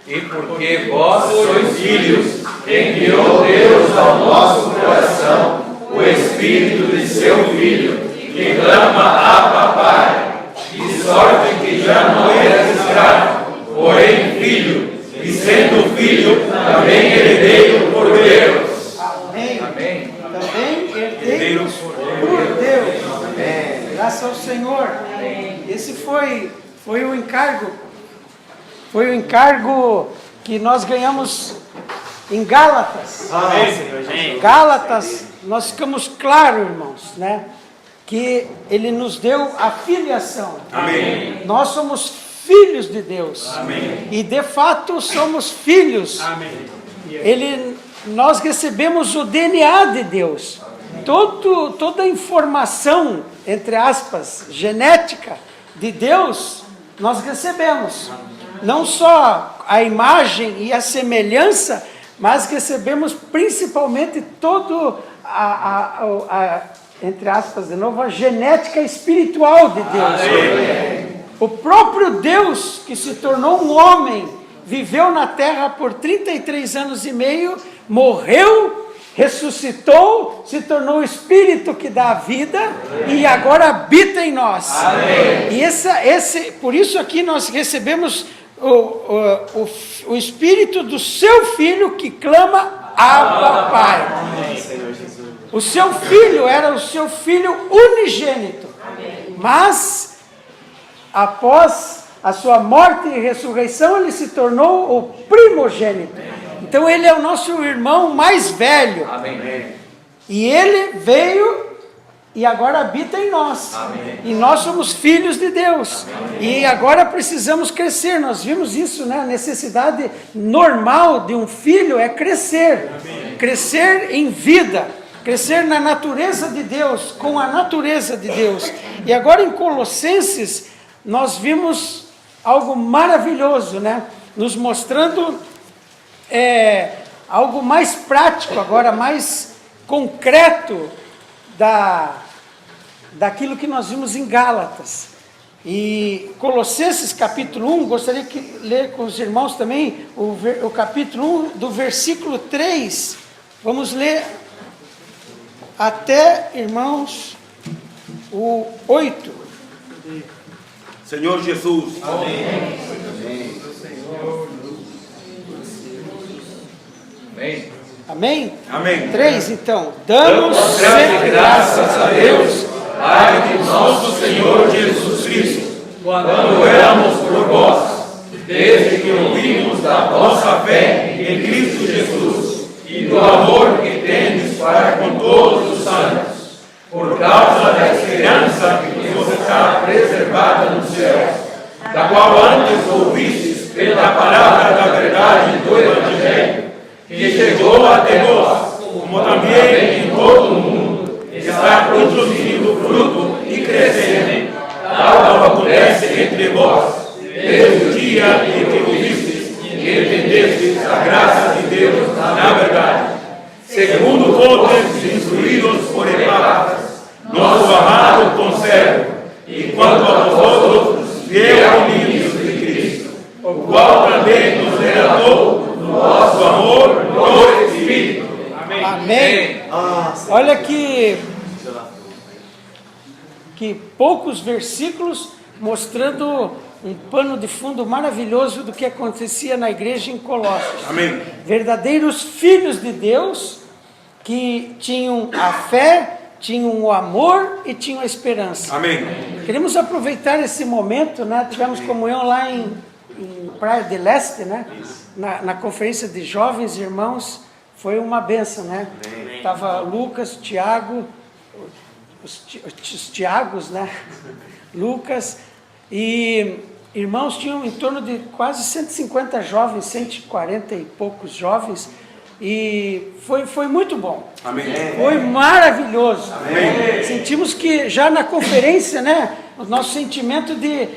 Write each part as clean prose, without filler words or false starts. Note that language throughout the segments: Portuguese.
E porque vós sois filhos, enviou Deus ao nosso coração o Espírito de seu Filho, que clama Abba Pai, de sorte que já não és escravo, porém filho, e sendo filho, também herdeiro por Deus. Amém. Amém. Também herdeiro por Deus. Amém. Graças ao Senhor. Esse foi o encargo. Foi o encargo que nós ganhamos em Gálatas. Gálatas, nós ficamos claros, irmãos, né? Que Ele nos deu a filiação. Amém. Nós somos filhos de Deus. Amém. E de fato somos filhos. Amém. Nós recebemos o DNA de Deus. Toda a informação, entre aspas, genética de Deus, nós recebemos. Não só a imagem e a semelhança, mas recebemos principalmente todo entre aspas de novo, a genética espiritual de Deus. Amém. O próprio Deus que se tornou um homem, viveu na terra por 33 anos e meio, morreu, ressuscitou, se tornou o Espírito que dá a vida e agora habita em nós. Amém. E por isso aqui nós recebemos o Espírito do seu Filho que clama Abba Pai. O seu Filho era o seu Filho unigênito. Mas, após a sua morte e ressurreição, ele se tornou o primogênito. Então ele é o nosso irmão mais velho. Amém. E ele veio e agora habita em nós. Amém. E nós somos filhos de Deus. Amém. E agora precisamos crescer. Nós vimos isso, né? A necessidade normal de um filho é crescer. Amém. Crescer em vida. Crescer na natureza de Deus, com a natureza de Deus. E agora em Colossenses, nós vimos algo maravilhoso, né? Nos mostrando algo mais prático, agora mais concreto daquilo que nós vimos em Gálatas. E Colossenses capítulo 1, gostaria de ler com os irmãos também o capítulo 1 do versículo 3. Vamos ler até, irmãos, o 8. Senhor Jesus. Amém. Amém. Amém? Amém. 3, então. Damos sempre graças a Deus, Pai de nosso Senhor Jesus Cristo, quando éramos por vós, desde que ouvimos da vossa fé em Cristo Jesus e do amor que tendes para com todos os santos, por causa da esperança que vos está preservada nos céus, da qual antes ouvistes pela palavra da verdade do Evangelho, que chegou até nós, como também em todo o mundo está produzindo fruto e crescendo, tal como acontece entre vós, desde o dia em que ouvistes e entendestes a graça de Deus na verdade, segundo fostes instruídos por Epáfras, nosso amado conservo, e quanto a vosotros, fiel ministro de Cristo, o qual também nos relatou no nosso amor no Espírito. Amém. Amém. Olha que poucos versículos mostrando um pano de fundo maravilhoso do que acontecia na igreja em Colossos. Amém. Verdadeiros filhos de Deus que tinham a fé, tinham o amor e tinham a esperança. Amém. Queremos aproveitar esse momento, né? Tivemos comunhão lá em Praia del Este, né? Na conferência de jovens irmãos, foi uma bênção, né? Estava Lucas, Tiago, os Tiagos, né? Lucas, e irmãos tinham em torno de quase 150 jovens, 140 e poucos jovens, e foi muito bom. Amém. Foi maravilhoso. Amém. Sentimos que já na conferência, né? O nosso sentimento de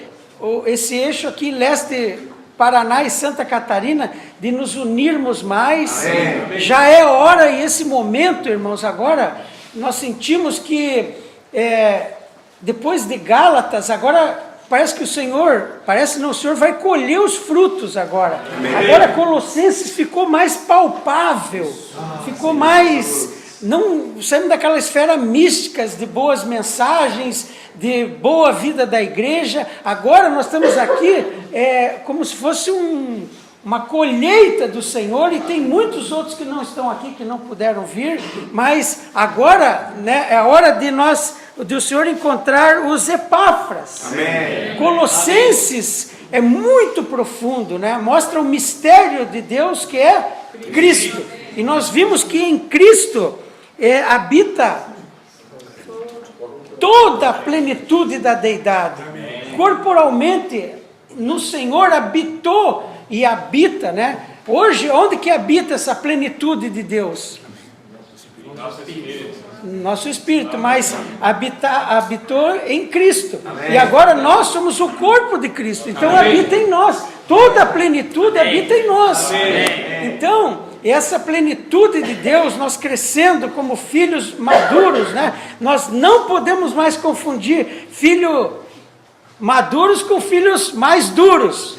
esse eixo aqui, leste, Paraná e Santa Catarina, de nos unirmos mais. Amém. Já é hora, e esse momento, irmãos, agora nós sentimos que depois de Gálatas, agora parece que o Senhor vai colher os frutos agora. Agora Colossenses ficou mais palpável, ficou mais, não saindo daquela esfera místicas de boas mensagens, de boa vida da igreja. Agora nós estamos aqui como se fosse uma colheita do Senhor, e tem muitos outros que não estão aqui, que não puderam vir, mas agora, né, é a hora do Senhor encontrar os Epáfras. Amém. Colossenses é muito profundo, né? Mostra o mistério de Deus, que é Cristo, e nós vimos que em Cristo habita toda a plenitude da deidade. Corporalmente, no Senhor habitou e habita, né? Hoje, onde que habita essa plenitude de Deus? Nosso espírito, mas habitou em Cristo. Amém. E agora nós somos o corpo de Cristo, então amém, habita em nós. Toda a plenitude amém, habita em nós. Amém. Então, essa plenitude de Deus, nós crescendo como filhos maduros, né? Nós não podemos mais confundir filhos maduros com filhos mais duros.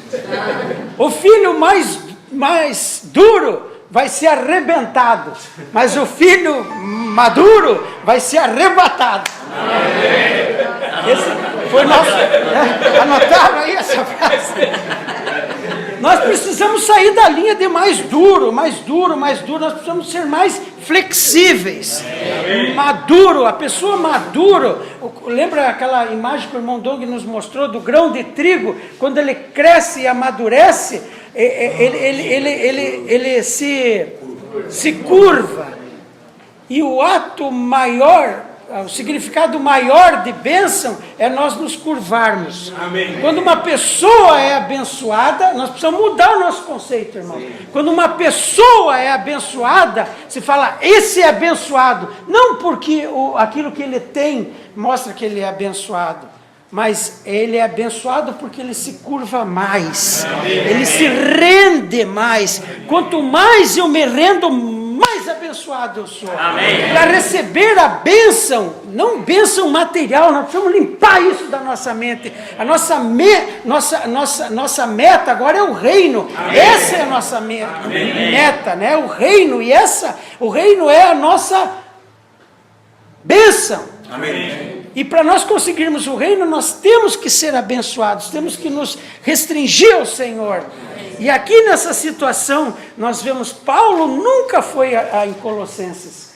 O filho mais duro vai ser arrebentado, mas o filho maduro vai ser arrebatado. Esse foi nosso. Anotaram aí essa frase? Nós precisamos sair da linha de mais duro. Nós precisamos ser mais flexíveis. Maduro, a pessoa maduro. Lembra aquela imagem que o irmão Doug nos mostrou do grão de trigo? Quando ele cresce e amadurece, ele se curva. E o ato maior, o significado maior de bênção é nós nos curvarmos. Amém. Quando uma pessoa é abençoada, nós precisamos mudar o nosso conceito, irmão. Quando uma pessoa é abençoada, se fala, esse é abençoado. Não porque aquilo que ele tem mostra que ele é abençoado, mas ele é abençoado porque ele se curva mais. Amém. Ele se rende mais. Quanto mais eu me rendo, mais abençoado eu sou. Para receber a bênção, não bênção material, nós precisamos limpar isso da nossa mente. A nossa meta agora é o reino. Amém. Essa é a nossa meta, né? O reino, e o reino é a nossa bênção. Amém. E para nós conseguirmos o reino, nós temos que ser abençoados, temos que nos restringir ao Senhor. E aqui nessa situação, nós vemos, Paulo nunca foi em Colossos,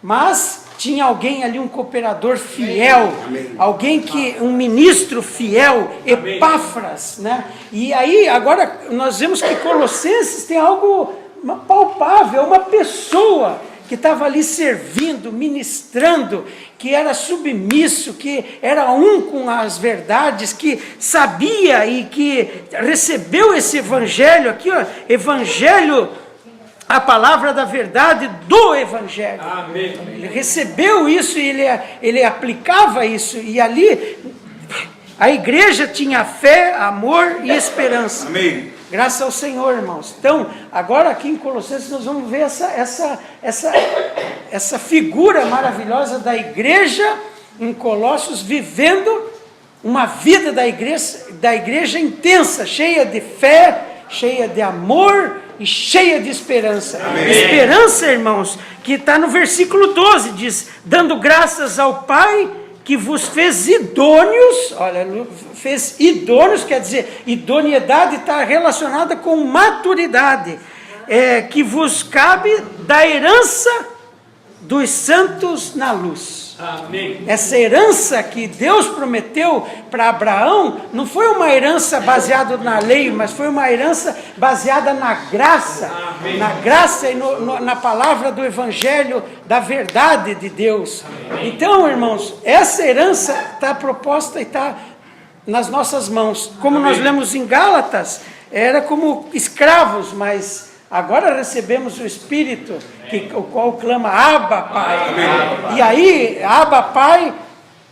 mas tinha alguém ali, um cooperador fiel, um ministro fiel, Epáfras, né? E aí, agora, nós vemos que Colossenses tem algo palpável, uma pessoa que estava ali servindo, ministrando, que era submisso, que era um com as verdades, que sabia e que recebeu esse evangelho aqui, ó, evangelho, a palavra da verdade do evangelho. Amém. Ele recebeu isso e ele aplicava isso, e ali a igreja tinha fé, amor e esperança. Amém. Graças ao Senhor, irmãos. Então, agora aqui em Colossenses nós vamos ver essa figura maravilhosa da igreja em Colossos, vivendo uma vida da igreja intensa, cheia de fé, cheia de amor e cheia de esperança. Amém. Esperança, irmãos, que está no versículo 12, diz, dando graças ao Pai que vos fez idôneos. Olha, fez idôneos, quer dizer, idoneidade está relacionada com maturidade, que vos cabe da herança dos santos na luz. Amém. Essa herança que Deus prometeu para Abraão, não foi uma herança baseada na lei, mas foi uma herança baseada na graça. Amém. Na graça e na palavra do evangelho, da verdade de Deus. Amém. Então, irmãos, essa herança está proposta e está nas nossas mãos. Como nós lemos em Gálatas, era como escravos, mas agora recebemos o Espírito, o qual clama, Abba, Pai. Amém. E aí, Abba, Pai,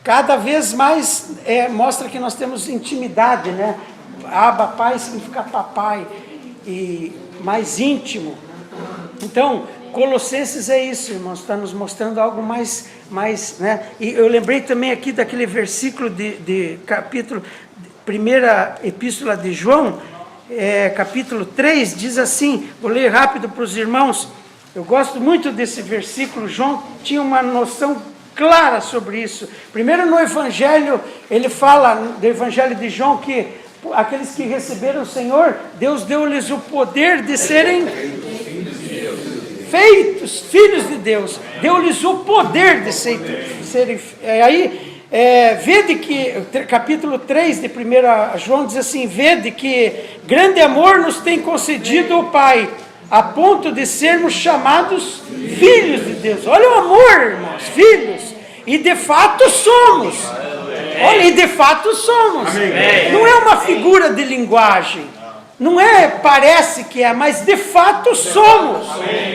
cada vez mais mostra que nós temos intimidade, né? Abba, Pai significa papai, e mais íntimo. Então, Colossenses é isso, irmãos, está nos mostrando algo mais, né? E eu lembrei também aqui daquele versículo de capítulo, primeira epístola de João, capítulo 3, diz assim, vou ler rápido para os irmãos, eu gosto muito desse versículo. João tinha uma noção clara sobre isso. Primeiro no Evangelho, ele fala, do Evangelho de João, que aqueles que receberam o Senhor, Deus deu-lhes o poder de serem feitos filhos de Deus, deu-lhes o poder de serem. Aí, vede que, capítulo 3 de 1 João diz assim, vede que grande amor nos tem concedido o Pai, a ponto de sermos chamados filhos de Deus. Olha o amor, irmãos, filhos, e de fato somos. Olha, e de fato somos. Não é uma figura de linguagem, não é, parece que é, mas de fato somos.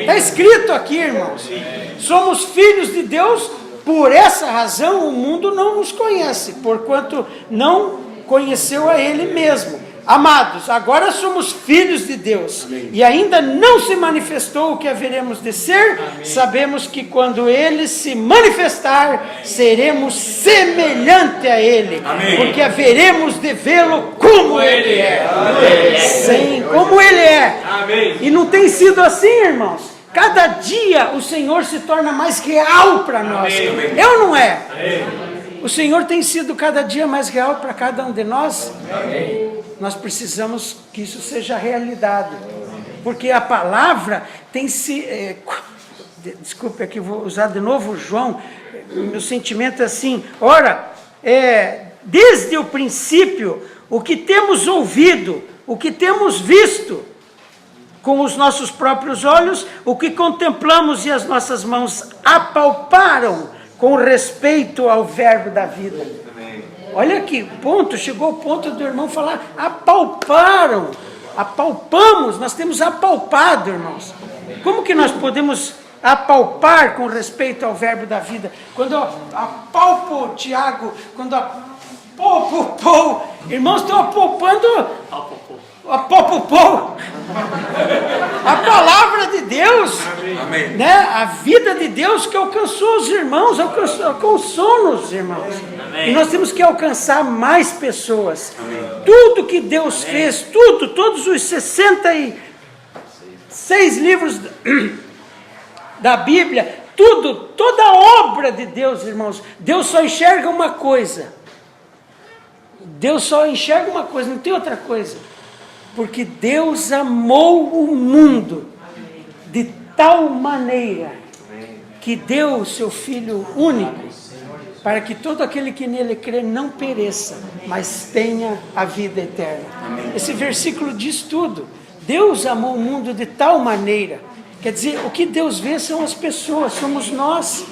Está escrito aqui, irmãos, somos filhos de Deus. Por essa razão o mundo não nos conhece, porquanto não conheceu a Ele mesmo. Amados, agora somos filhos de Deus, e ainda não se manifestou o que haveremos de ser. Sabemos que quando Ele se manifestar, seremos semelhante a Ele, porque haveremos de vê-lo como Ele é. Sim, como Ele é. E não tem sido assim, irmãos? Cada dia o Senhor se torna mais real para nós. É ou não é? O Senhor tem sido cada dia mais real para cada um de nós. Nós precisamos que isso seja realidade, porque a palavra tem se... desculpe, aqui vou usar de novo João, meu sentimento é assim, ora, desde o princípio, o que temos ouvido, o que temos visto, com os nossos próprios olhos, o que contemplamos e as nossas mãos apalparam com respeito ao verbo da vida. Olha aqui, ponto, chegou o ponto do irmão falar, apalparam, apalpamos, nós temos apalpado, irmãos. Como que nós podemos apalpar com respeito ao verbo da vida? Quando eu apalpo, Tiago, quando apalpo, Paul, irmãos, estão apalpando a palavra de Deus, né? A vida de Deus que alcançou os irmãos, alcançou-nos, irmãos. E nós temos que alcançar mais pessoas. Tudo que Deus fez, todos os 66 livros da Bíblia, toda a obra de Deus, irmãos, Deus só enxerga uma coisa. Deus só enxerga uma coisa, não tem outra coisa. Porque Deus amou o mundo de tal maneira que deu o seu Filho único, para que todo aquele que nele crê não pereça, mas tenha a vida eterna. Esse versículo diz tudo. Deus amou o mundo de tal maneira, quer dizer, o que Deus vê são as pessoas, somos nós.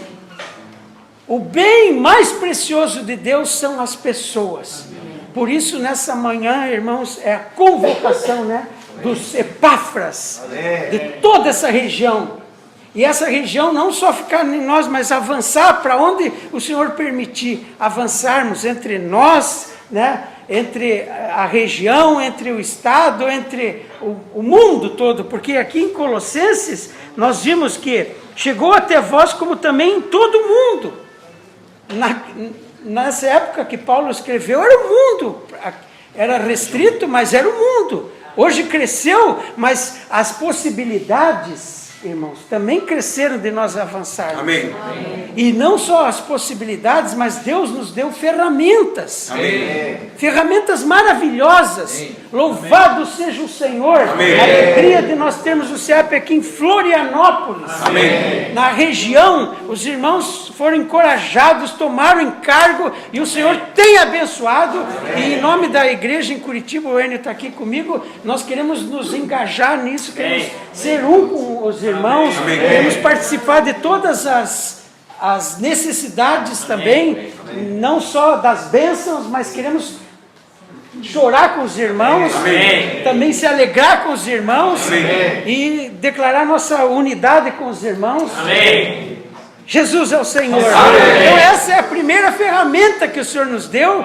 O bem mais precioso de Deus são as pessoas. Por isso, nessa manhã, irmãos, é a convocação, né, dos Epáfras, de toda essa região. E essa região não só ficar em nós, mas avançar para onde o Senhor permitir, avançarmos entre nós, né, entre a região, entre o estado, entre o mundo todo. Porque aqui em Colossenses, nós vimos que chegou até vós como também em todo mundo. Nessa época que Paulo escreveu, era o mundo, era restrito, mas era o mundo. Hoje cresceu, mas as possibilidades, irmãos, também cresceram de nós avançarmos. Amém. E não só as possibilidades, mas Deus nos deu ferramentas. Amém. Ferramentas maravilhosas. Amém. Louvado seja o Senhor. Amém. A alegria de nós termos o CEAP aqui em Florianópolis. Amém. Na região, os irmãos foram encorajados, tomaram encargo e o Senhor tem abençoado. Amém. E em nome da igreja em Curitiba, o Enio está aqui comigo, nós queremos nos engajar nisso, queremos ser um com os irmãos, Amém. Queremos participar de todas as necessidades também, não só das bênçãos, mas queremos chorar com os irmãos, Amém. Também se alegrar com os irmãos, Amém. E declarar nossa unidade com os irmãos. Amém. Jesus é o Senhor. Amém. Então essa é a primeira ferramenta que o Senhor nos deu,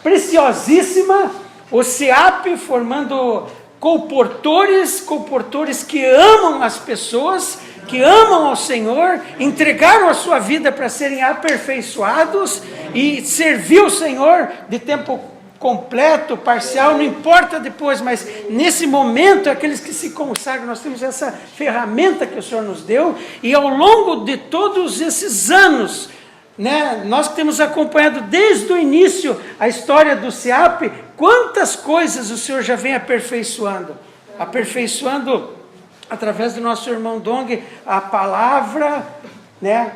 preciosíssima, o CEAP formando colportores que amam as pessoas, que amam ao Senhor, entregaram a sua vida para serem aperfeiçoados e servir o Senhor de tempo completo, parcial, não importa depois, mas nesse momento, aqueles que se consagram, nós temos essa ferramenta que o Senhor nos deu, e ao longo de todos esses anos, né, nós que temos acompanhado desde o início a história do SEAP, quantas coisas o Senhor já vem aperfeiçoando através do nosso irmão Dong, a palavra, né,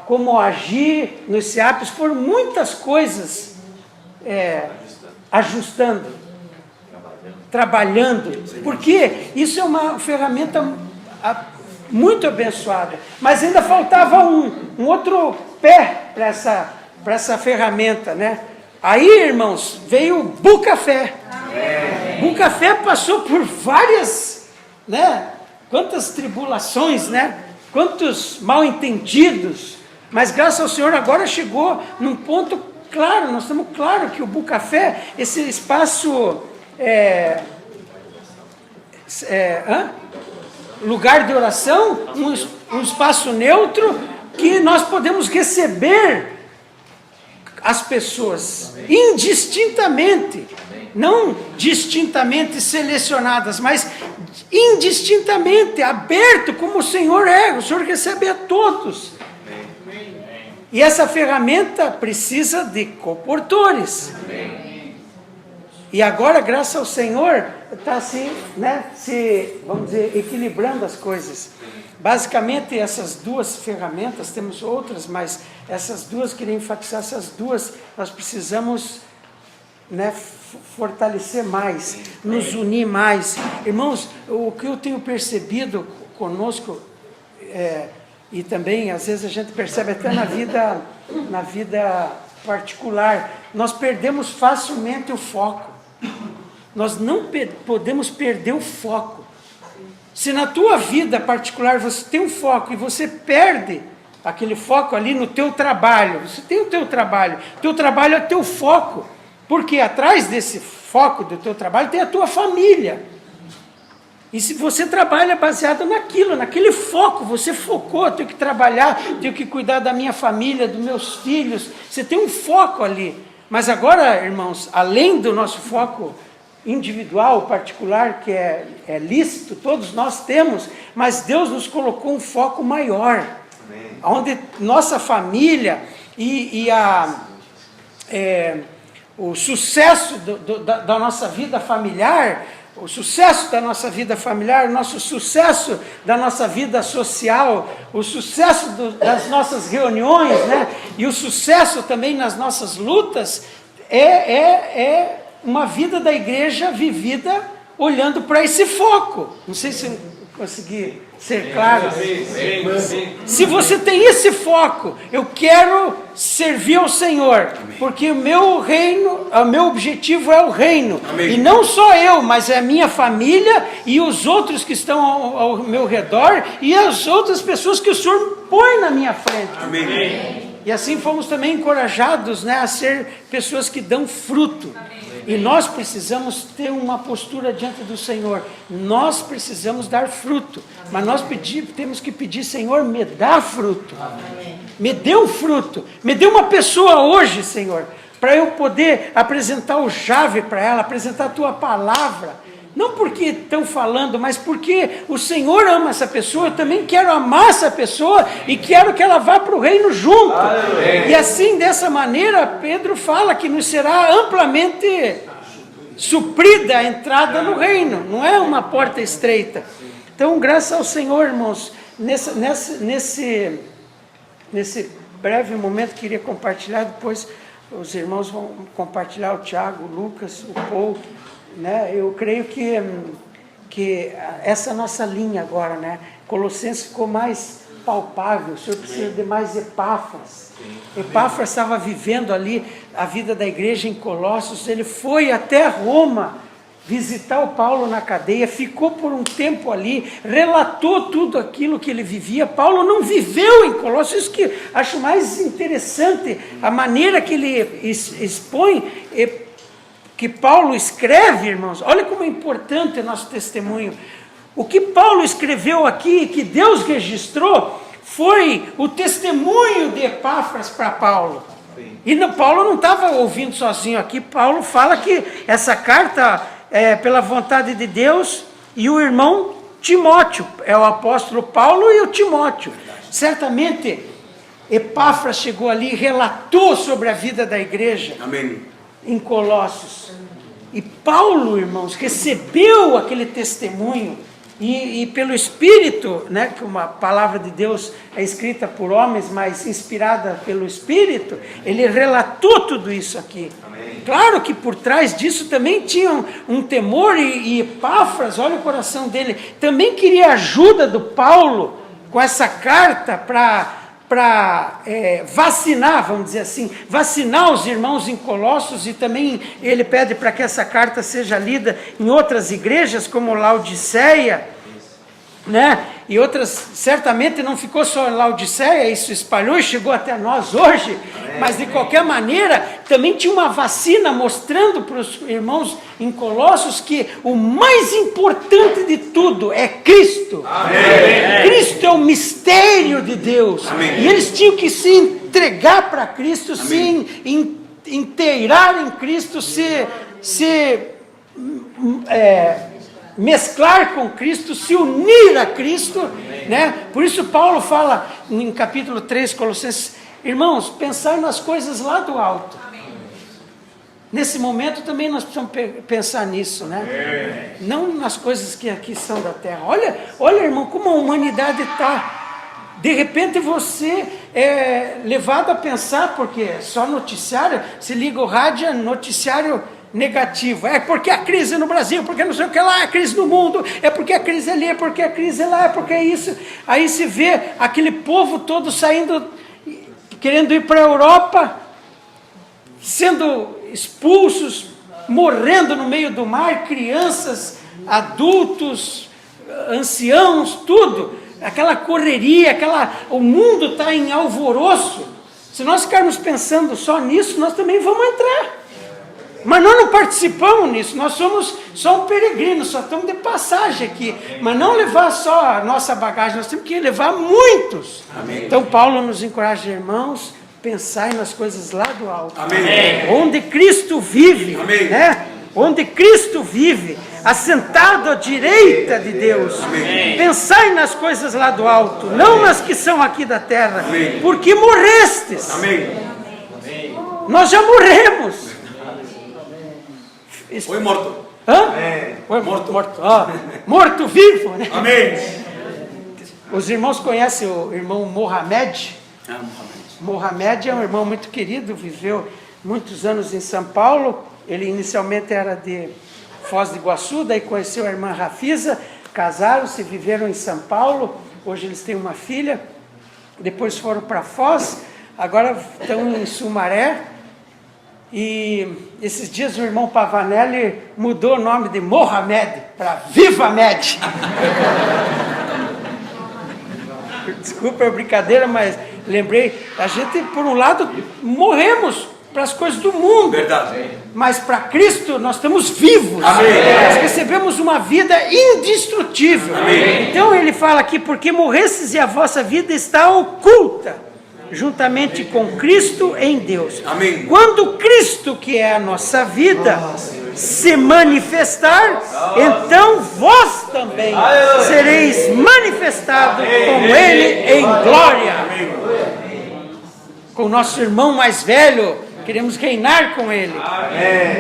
como agir nos SEAPs, foram muitas coisas ajustando, trabalhando, porque isso é uma ferramenta muito abençoada, mas ainda faltava um outro pé para essa ferramenta, né? Aí, irmãos, veio o Bucafé. Bucafé passou por várias, né? Quantas tribulações, né? Quantos mal entendidos, mas graças ao Senhor agora chegou num ponto claro, nós estamos claro que o Bucafé, esse espaço lugar de oração, um espaço neutro, que nós podemos receber as pessoas indistintamente, não distintamente selecionadas, mas indistintamente, aberto como o Senhor é, o Senhor recebe a todos. E essa ferramenta precisa de colportores. E agora, graças ao Senhor, está vamos dizer, equilibrando as coisas. Basicamente, essas duas ferramentas, temos outras, mas essas duas, queria enfatizar essas duas, nós precisamos, né, fortalecer mais, nos unir mais. Irmãos, o que eu tenho percebido conosco, e também, às vezes, a gente percebe até na vida particular, nós perdemos facilmente o foco. Nós não podemos perder o foco. Se na tua vida particular você tem um foco e você perde aquele foco ali no teu trabalho, você tem o teu trabalho é teu foco, porque atrás desse foco do teu trabalho tem a tua família. E se você trabalha baseado naquele foco, você focou, tenho que trabalhar, tenho que cuidar da minha família, dos meus filhos, você tem um foco ali. Mas agora, irmãos, além do nosso foco individual, particular, que é lícito, todos nós temos, mas Deus nos colocou um foco maior, onde nossa família o sucesso da nossa vida familiar, o sucesso da nossa vida familiar, o nosso sucesso da nossa vida social, o sucesso das nossas reuniões, né? E o sucesso também nas nossas lutas, é uma vida da igreja vivida olhando para esse foco. Não sei se eu consegui ser claro. Se você tem esse foco, eu quero servir ao Senhor, porque o meu reino, o meu objetivo é o reino. E não só eu, mas é a minha família e os outros que estão ao meu redor e as outras pessoas que o Senhor põe na minha frente. Amém. E assim fomos também encorajados, né, a ser pessoas que dão fruto. E nós precisamos ter uma postura diante do Senhor. Nós precisamos dar fruto. Mas nós temos que pedir, Senhor, me dá fruto. Me dê um fruto. Me dê uma pessoa hoje, Senhor, para eu poder apresentar o Jave para ela, apresentar a Tua palavra. Não porque estão falando, mas porque o Senhor ama essa pessoa, eu também quero amar essa pessoa e quero que ela vá para o reino junto. Aleluia. E assim, dessa maneira, Pedro fala que nos será amplamente suprida a entrada no reino, não é uma porta estreita. Então, graças ao Senhor, irmãos, nesse breve momento, queria compartilhar, depois os irmãos vão compartilhar, o Tiago, o Lucas, o Paul, né? Eu creio que essa nossa linha agora, né? Colossenses ficou mais palpável, o Senhor precisa de mais Epáfras. Epáfras estava vivendo ali a vida da igreja em Colossos, ele foi até Roma visitar o Paulo na cadeia, ficou por um tempo ali, relatou tudo aquilo que ele vivia. Paulo não viveu em Colossos, isso que acho mais interessante, a maneira que ele expõe. que Paulo escreve, irmãos, olha como é importante o nosso testemunho. O que Paulo escreveu aqui, que Deus registrou, foi o testemunho de Epáfras para Paulo. E Paulo não estava ouvindo sozinho aqui. Paulo fala que essa carta é pela vontade de Deus, e o irmão Timóteo, é o apóstolo Paulo e o Timóteo. Certamente Epáfras chegou ali e relatou sobre a vida da igreja. Amém. Em Colossos. E Paulo, irmãos, recebeu aquele testemunho e pelo Espírito, né, que uma palavra de Deus é escrita por homens, mas inspirada pelo Espírito, ele relatou tudo isso aqui. Amém. Claro que por trás disso também tinha um temor, e Epáfras, olha o coração dele, também queria ajuda do Paulo com essa carta para vacinar, vamos dizer assim, vacinar os irmãos em Colossos, e também ele pede para que essa carta seja lida em outras igrejas, como Laodiceia, né? E outras, certamente não ficou só em Laodiceia, isso espalhou e chegou até nós hoje. Amém. Mas de qualquer maneira, também tinha uma vacina mostrando para os irmãos em Colossos que o mais importante de tudo é Cristo. Amém. Cristo é o mistério de Deus. Amém. E eles tinham que se entregar para Cristo, amém, se inteirar em Cristo, mesclar com Cristo, se unir a Cristo, né? Por isso Paulo fala em capítulo 3, Colossenses, irmãos, pensar nas coisas lá do alto. Nesse momento também nós precisamos pensar nisso, né? Não nas coisas que aqui são da terra. Olha, irmão, como a humanidade está. De repente você é levado a pensar, porque só noticiário, se liga o rádio, é noticiário negativo, é porque a crise no Brasil, porque não sei o que lá, a crise no mundo, é porque a crise ali, é porque a crise lá, é porque é isso. Aí se vê aquele povo todo saindo, querendo ir para a Europa, sendo expulsos, morrendo no meio do mar, crianças, adultos, anciãos, tudo, aquela correria, o mundo está em alvoroço. Se nós ficarmos pensando só nisso, nós também vamos entrar. Mas nós não participamos nisso, nós somos só um peregrino, só estamos de passagem aqui. Mas não levar só a nossa bagagem, nós temos que levar muitos. Amém. Então Paulo nos encoraja, irmãos, pensai nas coisas lá do alto. Amém. Onde Cristo vive, amém, né? Onde Cristo vive, assentado à direita de Deus. Amém. Pensai nas coisas lá do alto, amém, não nas que são aqui da terra. Amém. Porque morrestes. Amém. Nós já morremos. Foi morto. Hã? Foi morto. Morto vivo, né? Amém. Os irmãos conhecem o irmão Mohamed? Mohamed é um irmão muito querido, viveu muitos anos em São Paulo. Ele inicialmente era de Foz do Iguaçu, daí conheceu a irmã Rafisa, casaram-se, viveram em São Paulo. Hoje eles têm uma filha. Depois foram para Foz, agora estão em Sumaré. E esses dias o irmão Pavanelli mudou o nome de Mohamed para Viva Med. Desculpa a brincadeira, mas lembrei, a gente por um lado morremos para as coisas do mundo. Verdade. Mas para Cristo nós estamos vivos. Amém. Nós recebemos uma vida indestrutível. Amém. Então ele fala aqui, porque morrestes e a vossa vida está oculta juntamente com Cristo em Deus. Amém. Quando Cristo, que é a nossa vida, se manifestar, então vós também sereis manifestados com Ele em glória. Com o nosso irmão mais velho, queremos reinar com Ele.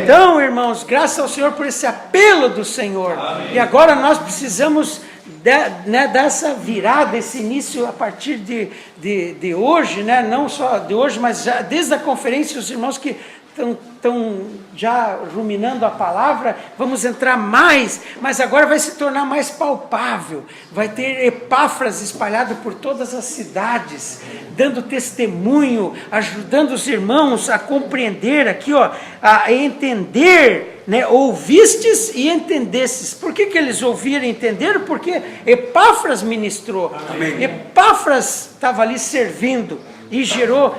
Então, irmãos, graças ao Senhor por esse apelo do Senhor. E agora nós precisamos dar essa virada, esse início a partir de hoje, né? Não só de hoje, mas já desde a conferência, os irmãos que estão já ruminando a palavra, vamos entrar mais, mas agora vai se tornar mais palpável, vai ter Epáfras espalhado por todas as cidades, dando testemunho, ajudando os irmãos a compreender aqui, ó, a entender, né? Ouvistes e entendestes. Por que eles ouviram e entenderam? Porque Epáfras ministrou. Amém. Epáfras estava ali servindo e gerou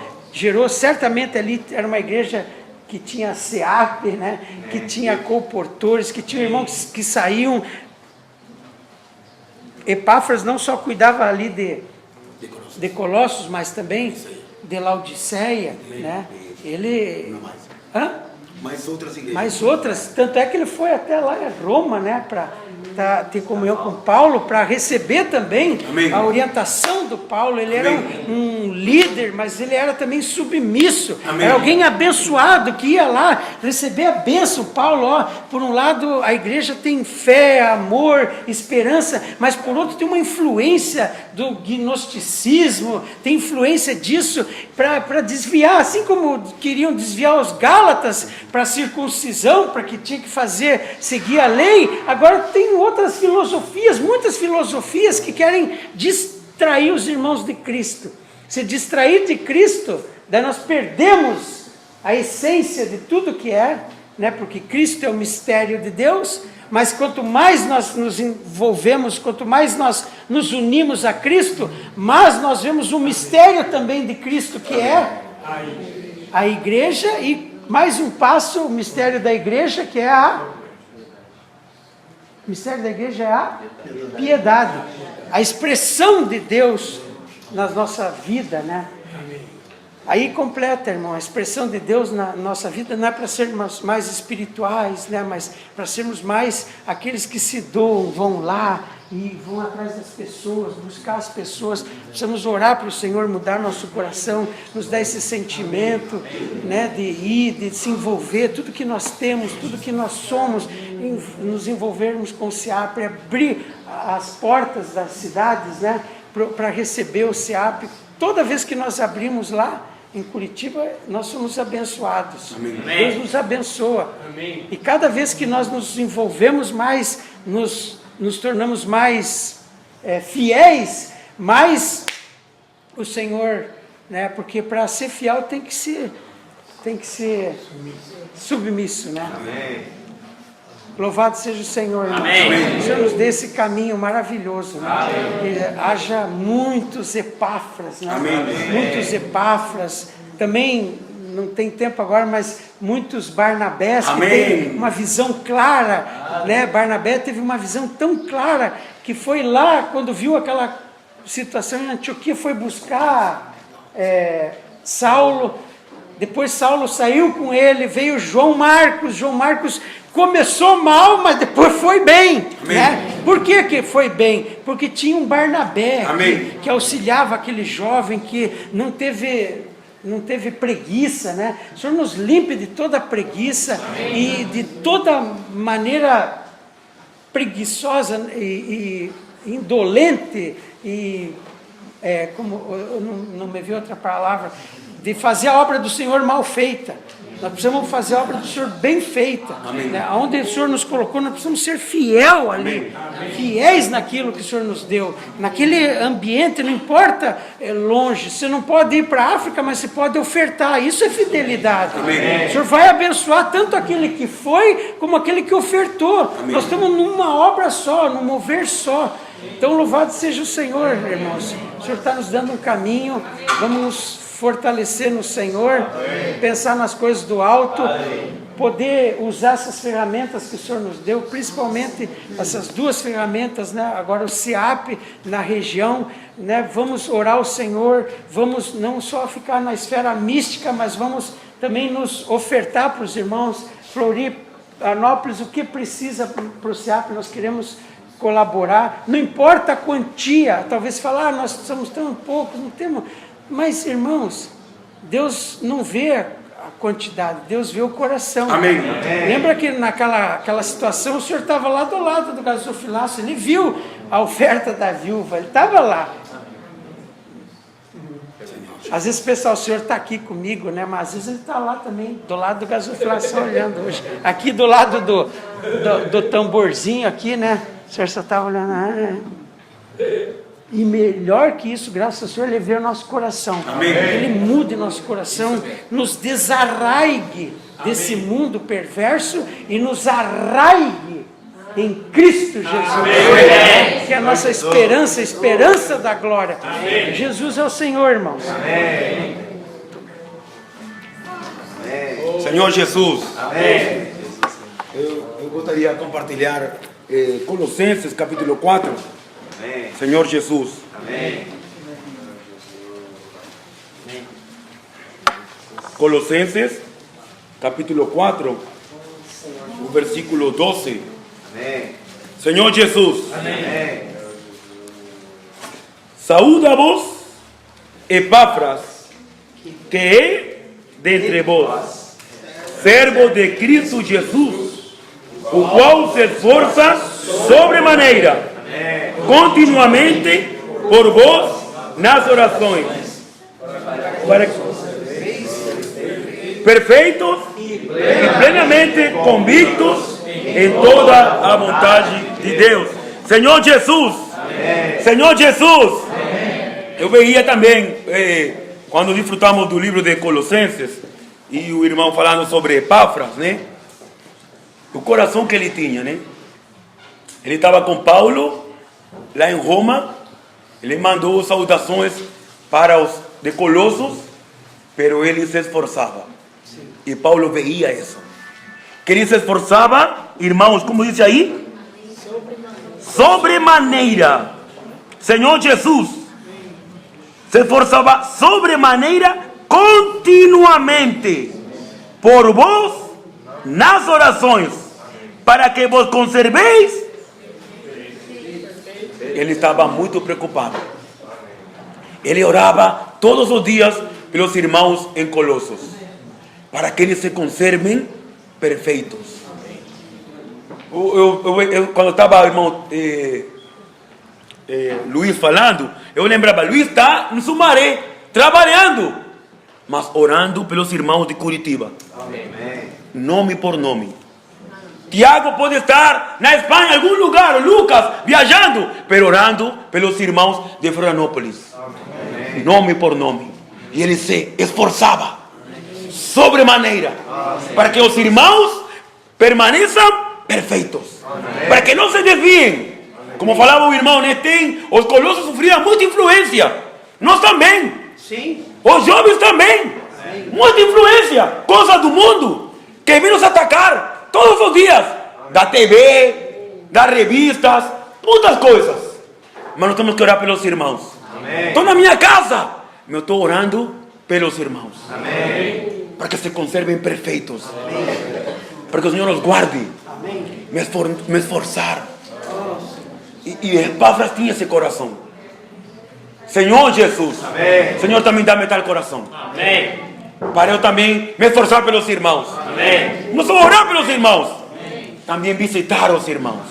certamente ali, era uma igreja que tinha SEAP, né? Que tinha colportores, que tinha irmãos que saíam. Epáfras não só cuidava ali de Colossos, mas também de Laodiceia, né? Ele... Mais outras igrejas. Mais outras, tanto é que ele foi até lá em Roma, né, para ter comunhão com Paulo, para receber também a orientação do Paulo. Ele era um líder, mas ele era também submisso. Era alguém abençoado que ia lá receber a bênção. Paulo, ó, por um lado a igreja tem fé, amor, esperança, mas por outro tem uma influência do gnosticismo, tem influência disso para desviar, assim como queriam desviar os Gálatas para a circuncisão, para que tinha que seguir a lei. Agora tem outras filosofias, muitas filosofias que querem distrair os irmãos de Cristo. Se distrair de Cristo, daí nós perdemos a essência de tudo que é, né? Porque Cristo é o mistério de Deus, mas quanto mais nós nos envolvemos, quanto mais nós nos unimos a Cristo, mais nós vemos o mistério também de Cristo, que é a igreja, e mais um passo, o mistério da igreja, que é o mistério da igreja é a piedade, a expressão de Deus na nossa vida, né? Aí completa, irmão, a expressão de Deus na nossa vida não é para sermos mais espirituais, né? Mas para sermos mais aqueles que se doam, vão lá e vão atrás das pessoas, buscar as pessoas. Precisamos orar para o Senhor mudar nosso coração, nos dar esse sentimento, né, de ir, de se envolver, tudo que nós temos, tudo que nós somos, nos envolvermos com o SEAP, abrir as portas das cidades, né, para receber o SEAP. Toda vez que nós abrimos lá em Curitiba, nós somos abençoados. Amém. Deus nos abençoa. Amém. E cada vez que nós nos envolvemos mais, nos tornamos mais fiéis, mais o Senhor, né? Porque para ser fiel tem que ser submisso, né? Amém. Louvado seja o Senhor, irmão. Amém. O Senhor nos dê esse caminho maravilhoso, né? Que haja muitos Epáfras, né? Amém. Muitos Epáfras, também não tem tempo agora, mas muitos Barnabés, que têm uma visão clara, né? Barnabé teve uma visão tão clara, que foi lá, quando viu aquela situação em Antioquia, foi buscar Saulo. Depois Saulo saiu com ele, veio João Marcos começou mal, mas depois foi bem, né? Por que foi bem? Porque tinha um Barnabé que auxiliava aquele jovem que não teve preguiça, né? O Senhor nos limpe de toda preguiça e de toda maneira preguiçosa e indolente e como não me veio outra palavra, de fazer a obra do Senhor mal feita. Nós precisamos fazer a obra do Senhor bem feita, né? Onde o Senhor nos colocou, nós precisamos ser fiel ali, fiéis naquilo que o Senhor nos deu, naquele ambiente, não importa longe. Você não pode ir para a África, mas você pode ofertar. Isso é fidelidade. O Senhor vai abençoar tanto aquele que foi como aquele que ofertou. Nós estamos numa obra só, num mover só. Então louvado seja o Senhor, irmãos. O Senhor está nos dando um caminho. Vamos nos fortalecer no Senhor, pensar nas coisas do alto, poder usar essas ferramentas que o Senhor nos deu, principalmente essas duas ferramentas, né? Agora o SEAP na região, né? Vamos orar ao Senhor, vamos não só ficar na esfera mística, mas vamos também nos ofertar para os irmãos, Florianópolis, o que precisa para o SEAP, nós queremos colaborar, não importa a quantia, talvez falar, nós somos tão poucos, não temos... Mas, irmãos, Deus não vê a quantidade, Deus vê o coração. Amém. Lembra que naquela situação o senhor estava lá do lado do gasofilaço, ele viu a oferta da viúva, ele estava lá. Às vezes, pessoal, o senhor está aqui comigo, né? Mas às vezes ele está lá também, do lado do gasofilação, olhando hoje. Aqui do lado do tamborzinho aqui, né? O senhor só estava olhando... E melhor que isso, graças ao Senhor, Ele vê o nosso coração. Amém. Ele mude nosso coração, nos desarraigue desse mundo perverso e nos arraigue em Cristo Jesus. Amém. Que é a nossa esperança, a esperança da glória. Amém. Jesus é o Senhor, irmãos. Amém. Senhor Jesus, Amém. eu gostaria de compartilhar Colossenses capítulo 4. Amém. Senhor Jesus. Amém. Colossenses capítulo 4, o versículo 12. Amém. Senhor Jesus, Amém. saúda-vos Epáfras, que é dentre vós, servo de Cristo Jesus, o qual se esforça sobremaneira, continuamente por vós nas orações, para que perfeitos e plenamente convictos em toda a vontade de Deus. Senhor Jesus, Senhor Jesus, eu veia também, quando desfrutamos do livro de Colossenses, e o irmão falando sobre Epáfras, né? O coração que ele tinha, né? Ele estava com Paulo, lá em Roma, ele mandou saudações para os de Colossos, pero ele se esforçava. E Paulo veia isso. Que ele se esforçava, irmãos, como diz aí? Sobremaneira. Senhor Jesus se esforçava sobremaneira continuamente por vós nas orações, para que vos conserveis. Ele estava muito preocupado. Ele orava todos os dias pelos irmãos em Colossos, para que eles se conservem perfeitos. Quando estava o irmão Luiz falando, eu lembrava, Luiz está no Sumaré, trabalhando, mas orando pelos irmãos de Curitiba. Amém. Nome por nome. Tiago pode estar na Espanha, em algum lugar, Lucas, viajando, pero orando pelos irmãos de Florianópolis. Amém. Nome por nome. E ele se esforçava sobremaneira para que os irmãos permaneçam perfeitos. Amém. Para que não se desviem. Como falava o irmão, né? Os colossos sofriam muita influência. Nós também. Sim. Os jovens também. Sim. Muita influência. Coisa do mundo que vem nos atacar todos os dias. Da TV, das revistas, muitas coisas. Mas nós temos que orar pelos irmãos. Estou na minha casa, eu estou orando pelos irmãos. Amém. Para que se conservem perfeitos. Para que o Senhor os guarde. Me esforçar. E Epáfras tinha esse coração. Senhor Jesus, Amém. Senhor também dá-me tal coração. Amém. Para eu também me esforçar pelos irmãos. Amém. Não só orar pelos irmãos, também visitar os irmãos.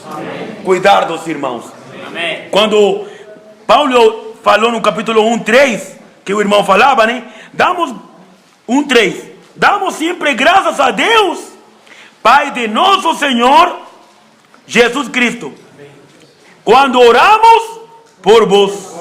Cuidar dos irmãos. Amém. Quando Paulo falou no capítulo 1:3, que o irmão falava, né? Damos 1:3. Damos sempre graças a Deus, Pai de nosso Senhor Jesus Cristo, quando oramos por vós,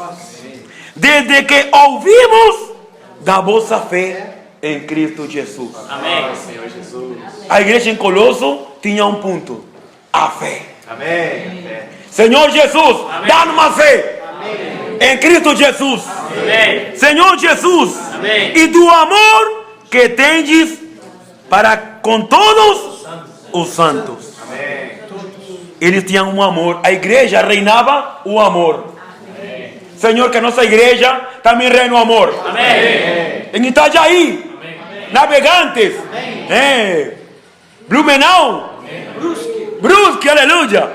desde que ouvimos da vossa fé em Cristo Jesus. Amém. Senhor Jesus. A igreja em Colosso tinha um ponto: a fé. Amém. Senhor Jesus, dá-nos uma fé. Amém. Em Cristo Jesus. Amém. Senhor Jesus. Amém. E do amor que tendes para com todos os santos. Amém. Eles tinham um amor. A igreja reinava o amor. Amém. Senhor, que a nossa igreja também reina o amor. Amém. Em Itajaí, Navegantes, Blumenau, Brusque, aleluia.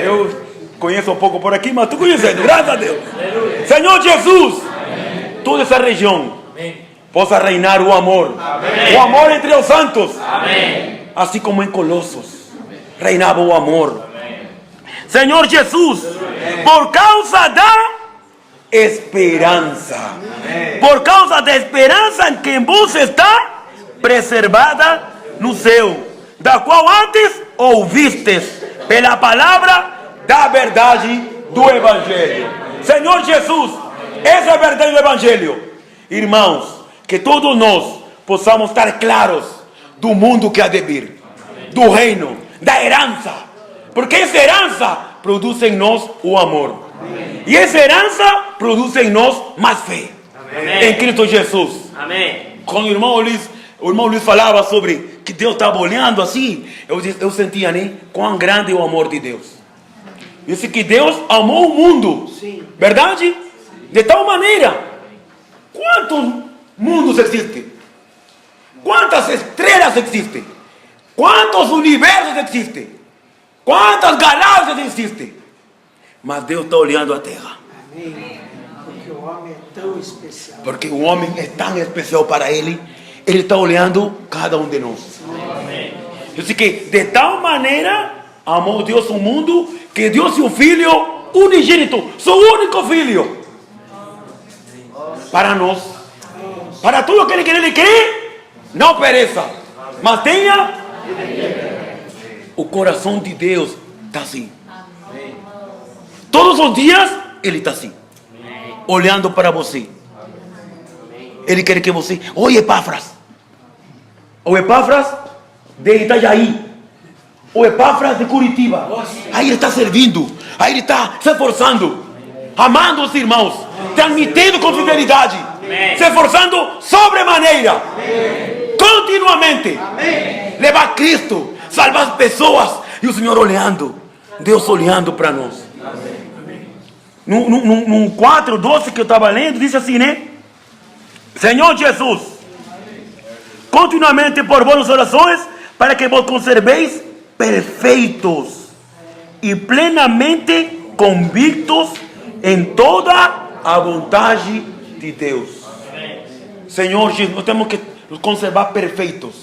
Eu conheço um pouco por aqui, mas tu conheces, graças a Deus. Senhor Jesus, toda essa região possa reinar o amor. O amor entre os santos. Assim como em Colossos reinava o amor. Senhor Jesus, por causa da esperança, por causa da esperança em que vos está preservada no céu, da qual antes ouvistes pela palavra da verdade do Evangelho. Senhor Jesus, essa é a verdade do Evangelho. Irmãos, que todos nós possamos estar claros do mundo que há de vir, do reino, da herança, porque essa herança produz em nós o amor. E essa herança produz em nós mais fé. Amém. Em Cristo Jesus. Amém. Quando o irmão Luiz o irmão Luiz falava sobre que Deus estava olhando assim, eu sentia, né? Quão grande é o amor de Deus. Disse que Deus amou o mundo, Sim. verdade? De tal maneira, quantos mundos existem? Quantas estrelas existem? Quantos universos existem? Quantas galáxias existem? Mas Deus está olhando a terra. Amém. Porque o homem é tão especial. Porque o homem é tão especial para Ele. Ele está olhando cada um de nós. Eu sei que de tal maneira amou Deus o mundo, que deu seu Filho unigênito, seu único Filho, para nós, para todo aquele que nele crê, não pereça, mas tenha. O coração de Deus está assim. Todos os dias Ele está assim, olhando para você. Ele quer que você, oi Epáfras, o Epáfras de Itajaí, o Epáfras de Curitiba, aí ele está servindo, aí ele está se esforçando, amando os irmãos, transmitindo com fidelidade, se esforçando sobremaneira, continuamente, levar Cristo, salvar as pessoas, e o Senhor olhando, Deus olhando para nós. No 4:12 que eu estava lendo, diz assim, né? Senhor Jesus, continuamente por vossas orações, para que vos conserveis perfeitos e plenamente convictos em toda a vontade de Deus. Senhor Jesus, nós temos que nos conservar perfeitos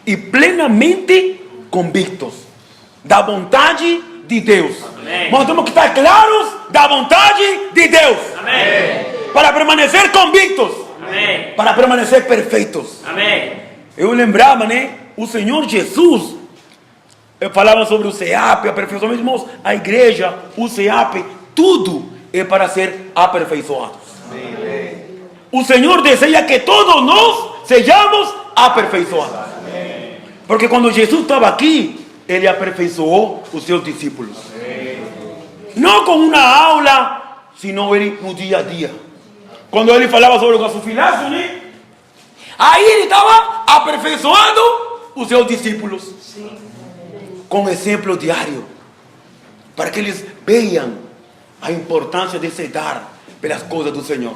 e plenamente convictos da vontade de Deus. Nós temos que estar claros da vontade de Deus. Para permanecer convictos. Para permanecer perfeitos. Eu lembrava, né? O Senhor Jesus, eu falava sobre o CEAP, aperfeiçoamento, irmãos, a igreja, o CEAP, tudo é para ser aperfeiçoados. O Senhor deseja que todos nós sejamos aperfeiçoados. Porque quando Jesus estava aqui, Ele aperfeiçoou os seus discípulos. Não com uma aula, senão Ele no dia a dia. Quando Ele falava sobre o gasofilaço, né? Aí Ele estava aperfeiçoando os seus discípulos. Com exemplo diário. Para que eles vejam a importância de se dar pelas coisas do Senhor.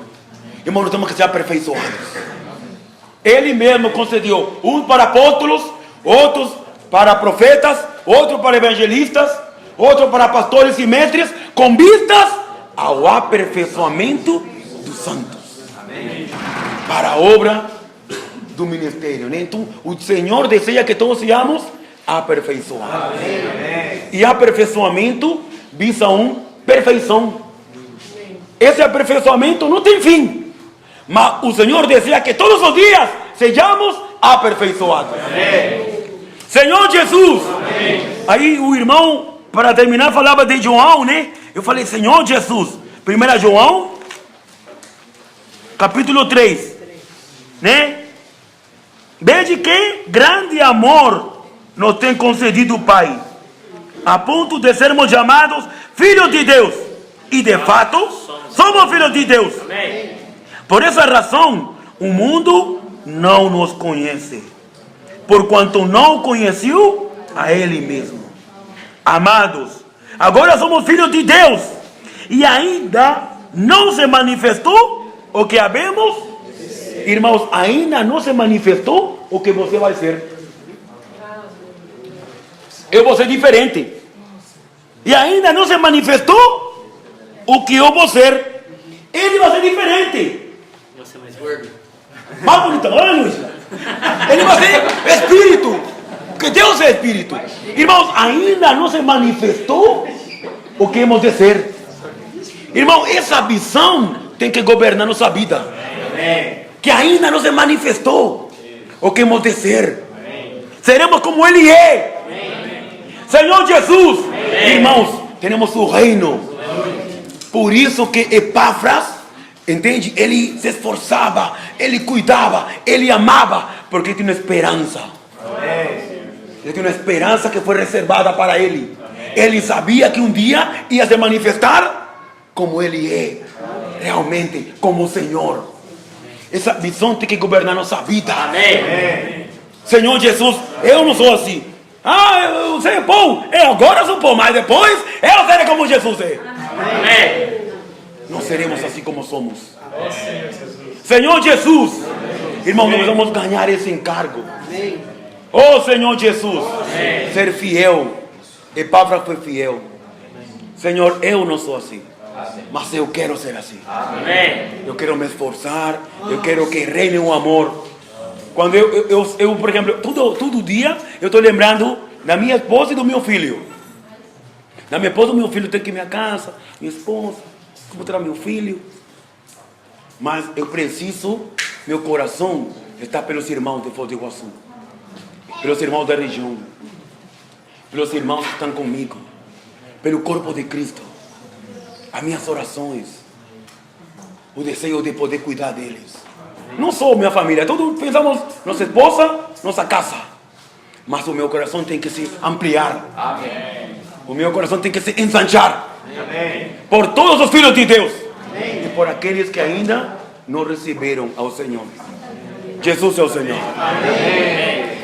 Irmãos, nós temos que ser aperfeiçoados. Ele mesmo concedeu uns para apóstolos, outros para profetas, outros para evangelistas, outros para pastores e mestres, com vistas ao aperfeiçoamento dos santos. Para a obra do ministério, né? Então, o Senhor deseja que todos sejamos aperfeiçoados. E aperfeiçoamento visa perfeição. Esse aperfeiçoamento não tem fim. Mas o Senhor deseja que todos os dias sejamos aperfeiçoados. Senhor Jesus. Aí o irmão, para terminar, falava de João, né? Eu falei, Senhor Jesus. 1 João, capítulo 3. Né? Veja que grande amor nos tem concedido o Pai, a ponto de sermos chamados filhos de Deus. E de fato, somos filhos de Deus. Por essa razão, o mundo não nos conhece, porquanto não conheceu a Ele mesmo. Amados, agora somos filhos de Deus, e ainda não se manifestou o que havemos. Irmãos, ainda não se manifestou o que você vai ser. Eu vou ser diferente. E ainda não se manifestou o que eu vou ser. Ele vai ser diferente. Mais bonito, olha, Luiz. Ele vai ser espírito. Porque Deus é espírito. Irmãos, ainda não se manifestou o que hemos de ser. Irmão, essa visão tem que governar nossa vida. Que ainda não se manifestou o que hemos de ser. Seremos como Ele é. Senhor Jesus. Irmãos, temos o reino. Por isso que Epáfras, entende? Ele se esforçava, ele cuidava, ele amava, porque tinha uma esperança. Ele tinha uma esperança que foi reservada para ele. Ele sabia que um dia ia se manifestar como ele é, realmente, como o Senhor. Essa visão tem que governar nossa vida. Senhor Jesus, eu não sou assim. Você é bom, eu agora sou bom, mas depois eu serei como Jesus é. Amém. Nós seremos assim como somos. Senhor Jesus, irmão, nós vamos ganhar esse encargo. Oh Senhor Jesus, ser fiel. Epáfras foi fiel. Senhor, eu não sou assim, mas eu quero ser assim. Eu quero me esforçar, eu quero que reine o amor. Quando eu por exemplo, todo dia eu estou lembrando da minha esposa e do meu filho. Da minha esposa e do meu filho, tem que ir à minha casa, minha esposa, como terá meu filho. Mas eu preciso, meu coração está pelos irmãos de Foz do Iguaçu, pelos irmãos da região, pelos irmãos que estão comigo, pelo corpo de Cristo. As minhas orações, o desejo de poder cuidar deles. Não só minha família, todos pensamos nossa esposa, nossa casa. Mas o meu coração tem que se ampliar. Amém. O meu coração tem que se ensanchar. Amém. Por todos os filhos de Deus. Amém. E por aqueles que ainda não receberam ao Senhor. Jesus é o Senhor. Amém.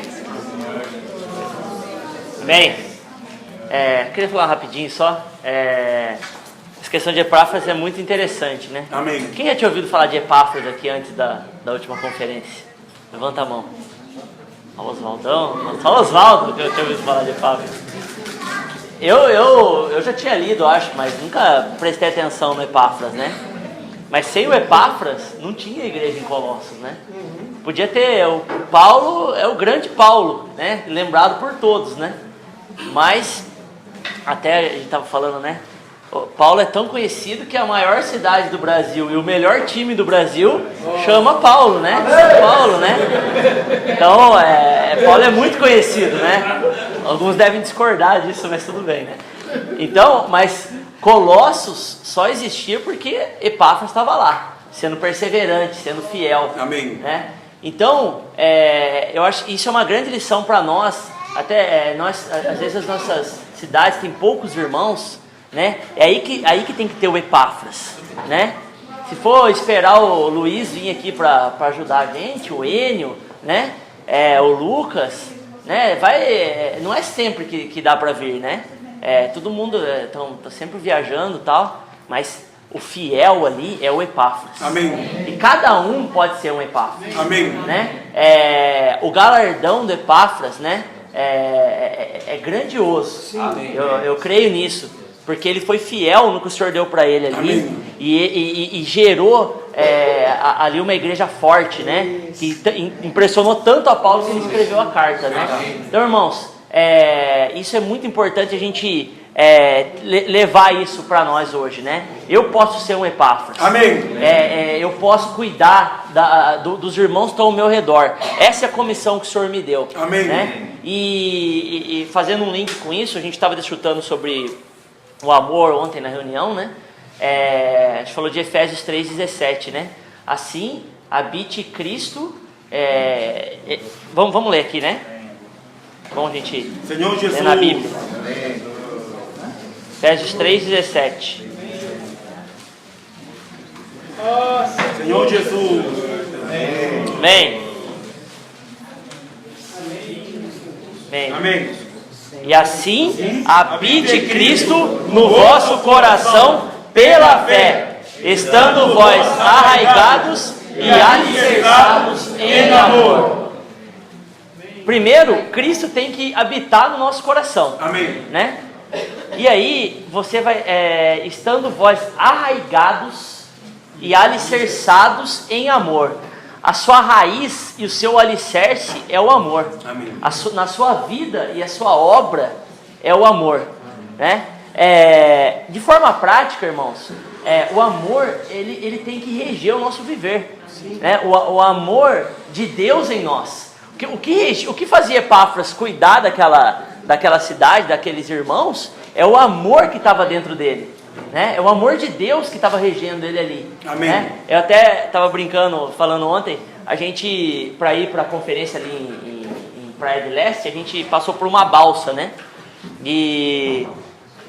Amém. Queria falar rapidinho só. Essa questão de Epáfras é muito interessante, né? Amém. Quem já tinha ouvido falar de Epáfras aqui antes da última conferência? Levanta a mão. Oswaldão? Só Oswaldo que eu tinha ouvido falar de Epáfras. Eu já tinha lido, acho, mas nunca prestei atenção no Epáfras, né? Mas sem o Epáfras, não tinha igreja em Colossos, né? Podia ter, o Paulo é o grande Paulo, né? Lembrado por todos, né? Mas, até a gente estava falando, né? O Paulo é tão conhecido que a maior cidade do Brasil e o melhor time do Brasil chama Paulo, né? São Paulo, né? Então, Paulo é muito conhecido, né? Alguns devem discordar disso, mas tudo bem, né? Então, mas Colossos só existia porque Epáfras estava lá, sendo perseverante, sendo fiel. Amém. Né? Então, eu acho que isso é uma grande lição para nós. Até nós, às vezes as nossas cidades têm poucos irmãos, né? É aí que tem que ter o Epáfras, né? Se for esperar o Luiz vir aqui para ajudar a gente, o Enio, né? O Lucas, né? Não é sempre que dá para vir, né? Todo mundo tá sempre viajando e tal, mas o fiel ali é o Epáfras. Amém. E cada um pode ser um Epáfras. Amém. Né? O galardão do Epáfras, né? É grandioso. Eu creio nisso. Porque ele foi fiel no que o Senhor deu para ele ali. E gerou ali uma igreja forte, né? Que impressionou tanto a Paulo que ele escreveu a carta, né? Então, irmãos, isso é muito importante a gente levar isso para nós hoje, né? Eu posso ser um Epáfras. Amém. Eu posso cuidar dos irmãos que estão ao meu redor. Essa é a comissão que o Senhor me deu. Amém. Né? E fazendo um link com isso, a gente estava discutindo sobre o amor ontem na reunião, né? A gente falou de Efésios 3,17, né? Assim, habite Cristo. Vamos ler aqui, né? Vamos, gente, Senhor Jesus. ler na Bíblia. Efésios 3,17. Senhor Jesus. Amém. Amém. Amém. E assim habite Cristo no vosso coração pela fé, estando vós arraigados e alicerçados em amor. Primeiro, Cristo tem que habitar no nosso coração. Amém. Né? E aí, você vai, estando vós arraigados e alicerçados em amor. A sua raiz e o seu alicerce é o amor. Amém. Na sua vida e a sua obra é o amor. Né? De forma prática, irmãos, o amor ele tem que reger o nosso viver. Né? O amor de Deus em nós. O que fazia Epáfras cuidar daquela cidade, daqueles irmãos, é o amor que estava dentro dele. Né? É o amor de Deus que estava regendo ele ali. Amém. Né? Eu até estava brincando, falando ontem, a gente, para ir para a conferência ali em Praia do Leste, a gente passou por uma balsa, né? E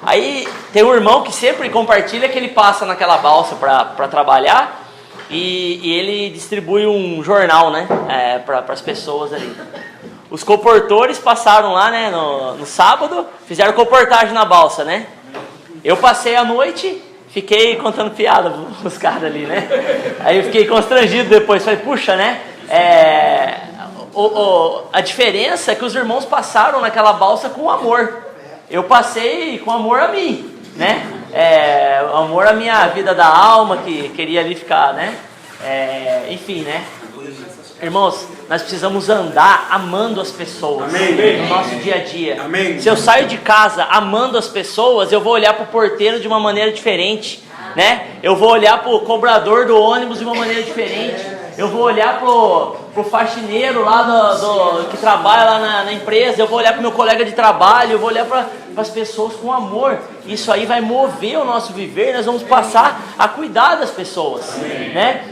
aí tem um irmão que sempre compartilha que ele passa naquela balsa para trabalhar e ele distribui um jornal, né? Para as pessoas ali. Os comportores passaram lá, né, no sábado, fizeram comportagem na balsa, né? Eu passei a noite, fiquei contando piada pros caras ali, né? Aí eu fiquei constrangido depois, falei, puxa, né? A diferença é que os irmãos passaram naquela balsa com amor. Eu passei com amor a mim, né? Amor à minha vida da alma, que queria ali ficar, né? Enfim, né? Irmãos, nós precisamos andar amando as pessoas. Amém. No nosso dia a dia. Amém. Se eu saio de casa amando as pessoas, eu vou olhar para o porteiro de uma maneira diferente, né? Eu vou olhar para o cobrador do ônibus de uma maneira diferente. Eu vou olhar pro faxineiro lá que trabalha lá na empresa. Eu vou olhar pro meu colega de trabalho. Eu vou olhar para as pessoas com amor. Isso aí vai mover o nosso viver. Nós vamos passar a cuidar das pessoas, né?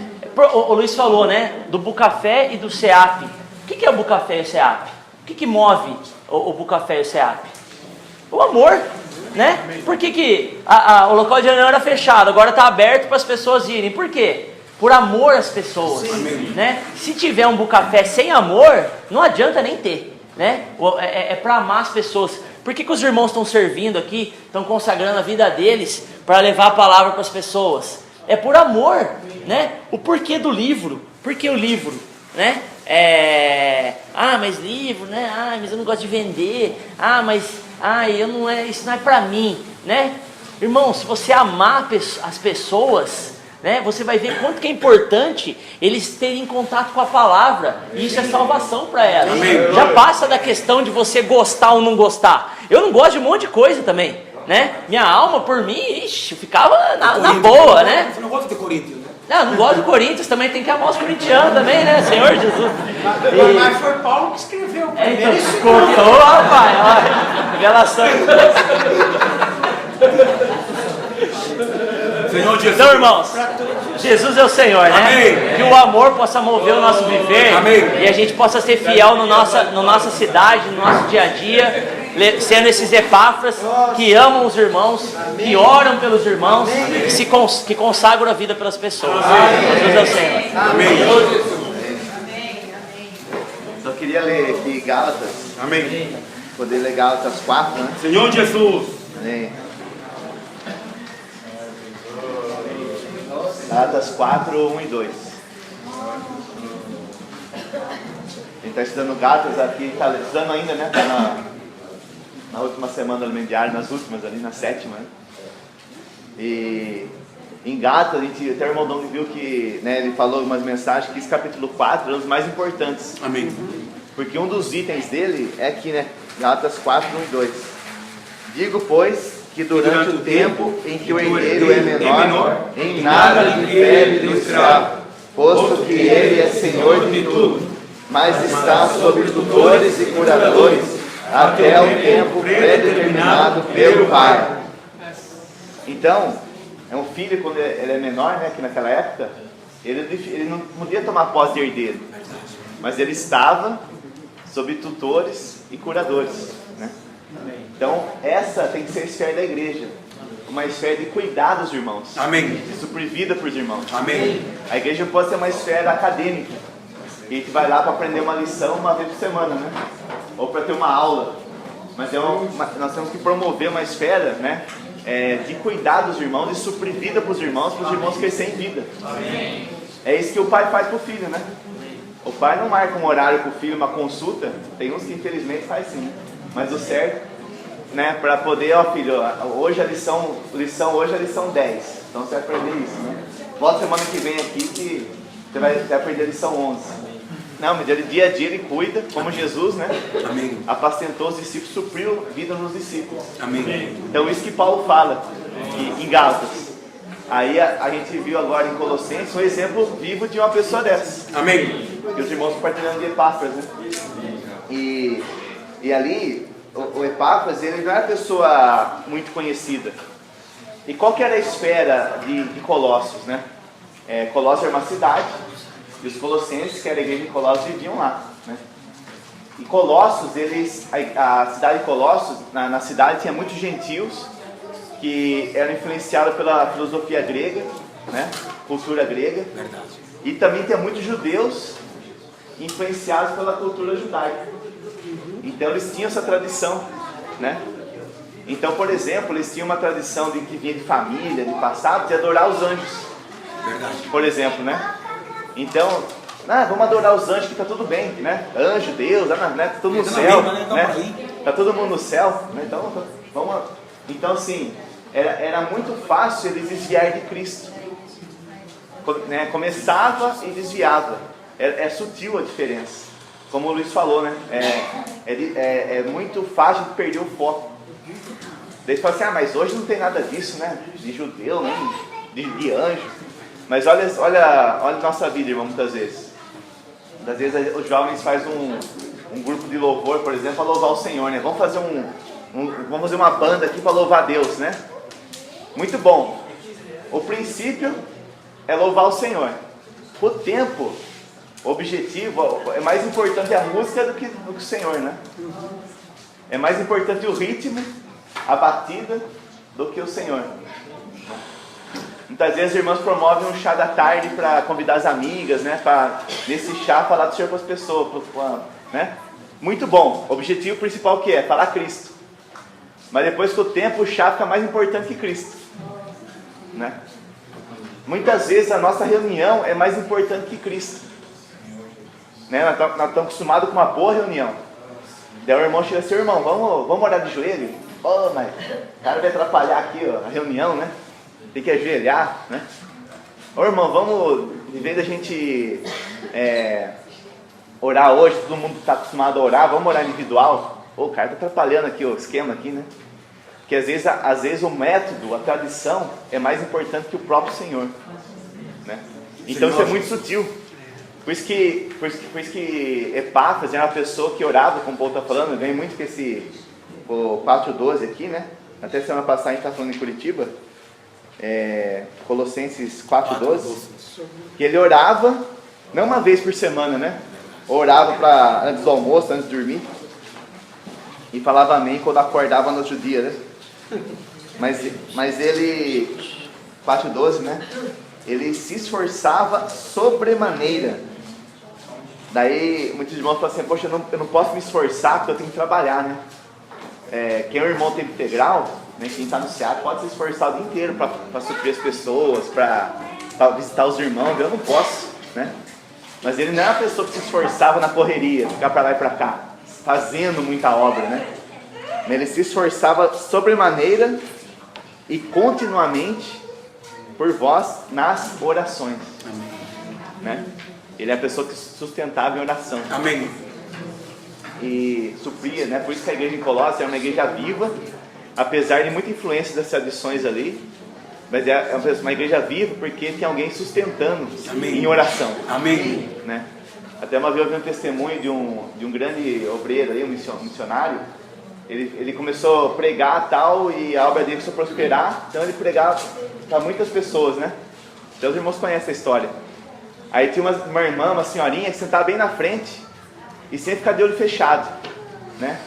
O Luiz falou, né, do Bucafé e do SEAP. O que é o Bucafé e o SEAP? O que move o Bucafé e o SEAP? O amor, né? Por que o local de reunião era fechado, agora está aberto para as pessoas irem? Por quê? Por amor às pessoas, né? Se tiver um Bucafé sem amor, não adianta nem ter, né? É para amar as pessoas. Por que os irmãos estão servindo aqui, estão consagrando a vida deles para levar a palavra para as pessoas? É por amor, né? O porquê do livro. Por que o livro, né? Mas livro, né? Mas eu não gosto de vender. Isso não é para mim, né? Irmão, se você amar as pessoas, né? Você vai ver quanto que é importante eles terem contato com a palavra. E isso é salvação para elas. Amém. Já passa da questão de você gostar ou não gostar. Eu não gosto de um monte de coisa também. Né? Minha alma, por mim, eu ficava na boa, né? Você não gosta de Corinthians, né? Não gosto de Corinthians, também tem que amar os corintianos também, né? Senhor Jesus. Mas foi Paulo que escreveu. Então, contou, rapaz, olha, revelação. Senhor Jesus. Então, irmãos, Jesus é o Senhor, né? Amém. Que o amor possa mover o nosso viver. Amém. E a gente possa ser fiel no nossa cidade, no nosso dia a dia, sendo esses Epáfras que amam os irmãos, que oram pelos irmãos, que consagram a vida pelas pessoas. Jesus é o Senhor. Amém. Só queria ler aqui Gálatas. Amém. Poder ler Gálatas 4, né? Senhor Jesus. Amém. Gálatas 4, 1 e 2. Quem está estudando Gálatas aqui, está estudando ainda, né? Está na última semana do Elementário, nas últimas ali, na sétima, né? E em Gálatas, até o irmão Dom viu que, né, ele falou umas mensagens que esse capítulo 4 é um dos mais importantes. Amém. Porque um dos itens dele é aqui, né? Gálatas 4, 1 e 2. Digo, pois, que durante o tempo em que o herdeiro é menor, em nada lhe difere do escravo, posto que ele é senhor de tudo, mas está sob tutores e curadores, até o tempo predeterminado pelo Pai. Então, é um filho, quando ele é menor, né, que naquela época, ele não podia tomar posse de herdeiro, mas ele estava sob tutores e curadores, né? Então, essa tem que ser a esfera da igreja, uma esfera de cuidar dos irmãos. Amém. De suprir vida para os irmãos. Amém. A igreja pode ser uma esfera acadêmica, e a gente vai lá para aprender uma lição uma vez por semana, né? Ou para ter uma aula. Mas nós temos que promover uma esfera, né, de cuidar dos irmãos, de suprir vida para os irmãos crescerem em vida. Amém. É isso que o pai faz para o filho, né? O pai não marca um horário para o filho, uma consulta. Tem uns que infelizmente faz sim, né? Mas o certo, né, para poder, filho, hoje a lição hoje é a lição 10. Então você vai aprender isso, né? Volta semana que vem aqui que você vai aprender a lição 11. Não, mas ele dia a dia ele cuida, como Jesus, né? Amém. Apacentou os discípulos, supriu vida nos discípulos. Amém. Então isso que Paulo fala em Gálatas. Aí a gente viu agora em Colossenses um exemplo vivo de uma pessoa dessa. Amém. Que os irmãos compartilhando de Epáfras, né? E ali, o Epáfras, ele não era pessoa muito conhecida. E qual que era a esfera de Colossos, né? Colossos era uma cidade, e os colossenses, que era a igreja de Colossos, viviam lá, né? E Colossos, a cidade de Colossos, na cidade tinha muitos gentios, que eram influenciados pela filosofia grega, né? Cultura grega. Verdade. E também tinha muitos judeus influenciados pela cultura judaica. Então eles tinham essa tradição, né? Então, por exemplo, eles tinham uma tradição que vinha de família, de passado, de adorar os anjos. Por exemplo, né? Então, vamos adorar os anjos que tá tudo bem, né? Anjo, Deus, né? Tá todo mundo no céu, né? Tá todo mundo no céu, né? Então, vamos. Então, assim, era muito fácil eles desviar de Cristo, né? Começava e desviava. É sutil a diferença, como o Luiz falou, né? É muito fácil de perder o foco. Daí você fala assim, mas hoje não tem nada disso, né? De judeu, né? De anjo. Mas olha a nossa vida, irmão, muitas vezes. Muitas vezes os jovens fazem um grupo de louvor, por exemplo, para louvar o Senhor, né? Vamos fazer uma banda aqui para louvar a Deus, né? Muito bom. O princípio é louvar o Senhor. O tempo, o objetivo, é mais importante a música do que o Senhor, né? É mais importante o ritmo, a batida, do que o Senhor. Muitas vezes os irmãos promovem um chá da tarde para convidar as amigas, né? Para nesse chá falar do Senhor para as pessoas, né? Muito bom. O objetivo principal que é? Falar Cristo. Mas depois com o tempo o chá fica mais importante que Cristo, né? Muitas vezes a nossa reunião é mais importante que Cristo, né? Nós estamos acostumados com uma boa reunião. Daí o irmão chega assim, irmão, vamos orar de joelho? Mas o cara vai atrapalhar aqui, ó, a reunião, né? Tem que ajoelhar, né? Irmão, vamos, em vez da gente orar hoje, todo mundo está acostumado a orar, vamos orar individual? O cara está atrapalhando aqui o esquema aqui, né? Porque às vezes o método, a tradição é mais importante que o próprio Senhor, né? Então isso é muito sutil. Por isso que Epáfras era uma pessoa que orava, como o Paulo está falando. Eu ganhei muito com o 4:12 aqui, né? Até semana passada a gente está falando em Curitiba, Colossenses 4:12, que ele orava, não uma vez por semana, né? Orava antes do almoço, antes de dormir, e falava amém quando acordava no outro dia, né? Mas ele, 4:12, né? Ele se esforçava sobremaneira. Daí muitos irmãos falam assim, poxa, eu não posso me esforçar porque eu tenho que trabalhar, né? Quem é um irmão tempo integral, né, quem está no SEAT, pode se esforçar o dia inteiro para suprir as pessoas, para visitar os irmãos. Eu não posso, né? Mas ele não é uma pessoa que se esforçava na correria, ficar para lá e para cá, fazendo muita obra, né? Ele se esforçava sobremaneira e continuamente por vós nas orações. Amém. Né? Ele é a pessoa que sustentava em oração. Amém. E supria, né? Por isso que a igreja em Colossos é uma igreja viva, apesar de muita influência das tradições ali, mas é uma igreja viva porque tem alguém sustentando. Amém. Em oração. Amém. Né? Até uma vez eu vi um testemunho de um grande obreiro aí, um missionário. Ele começou a pregar tal, e a obra dele começou a prosperar, então ele pregava para muitas pessoas, né? Então os irmãos conhecem a história. Aí tinha uma irmã, uma senhorinha que sentava bem na frente e sempre ficava de olho fechado, né?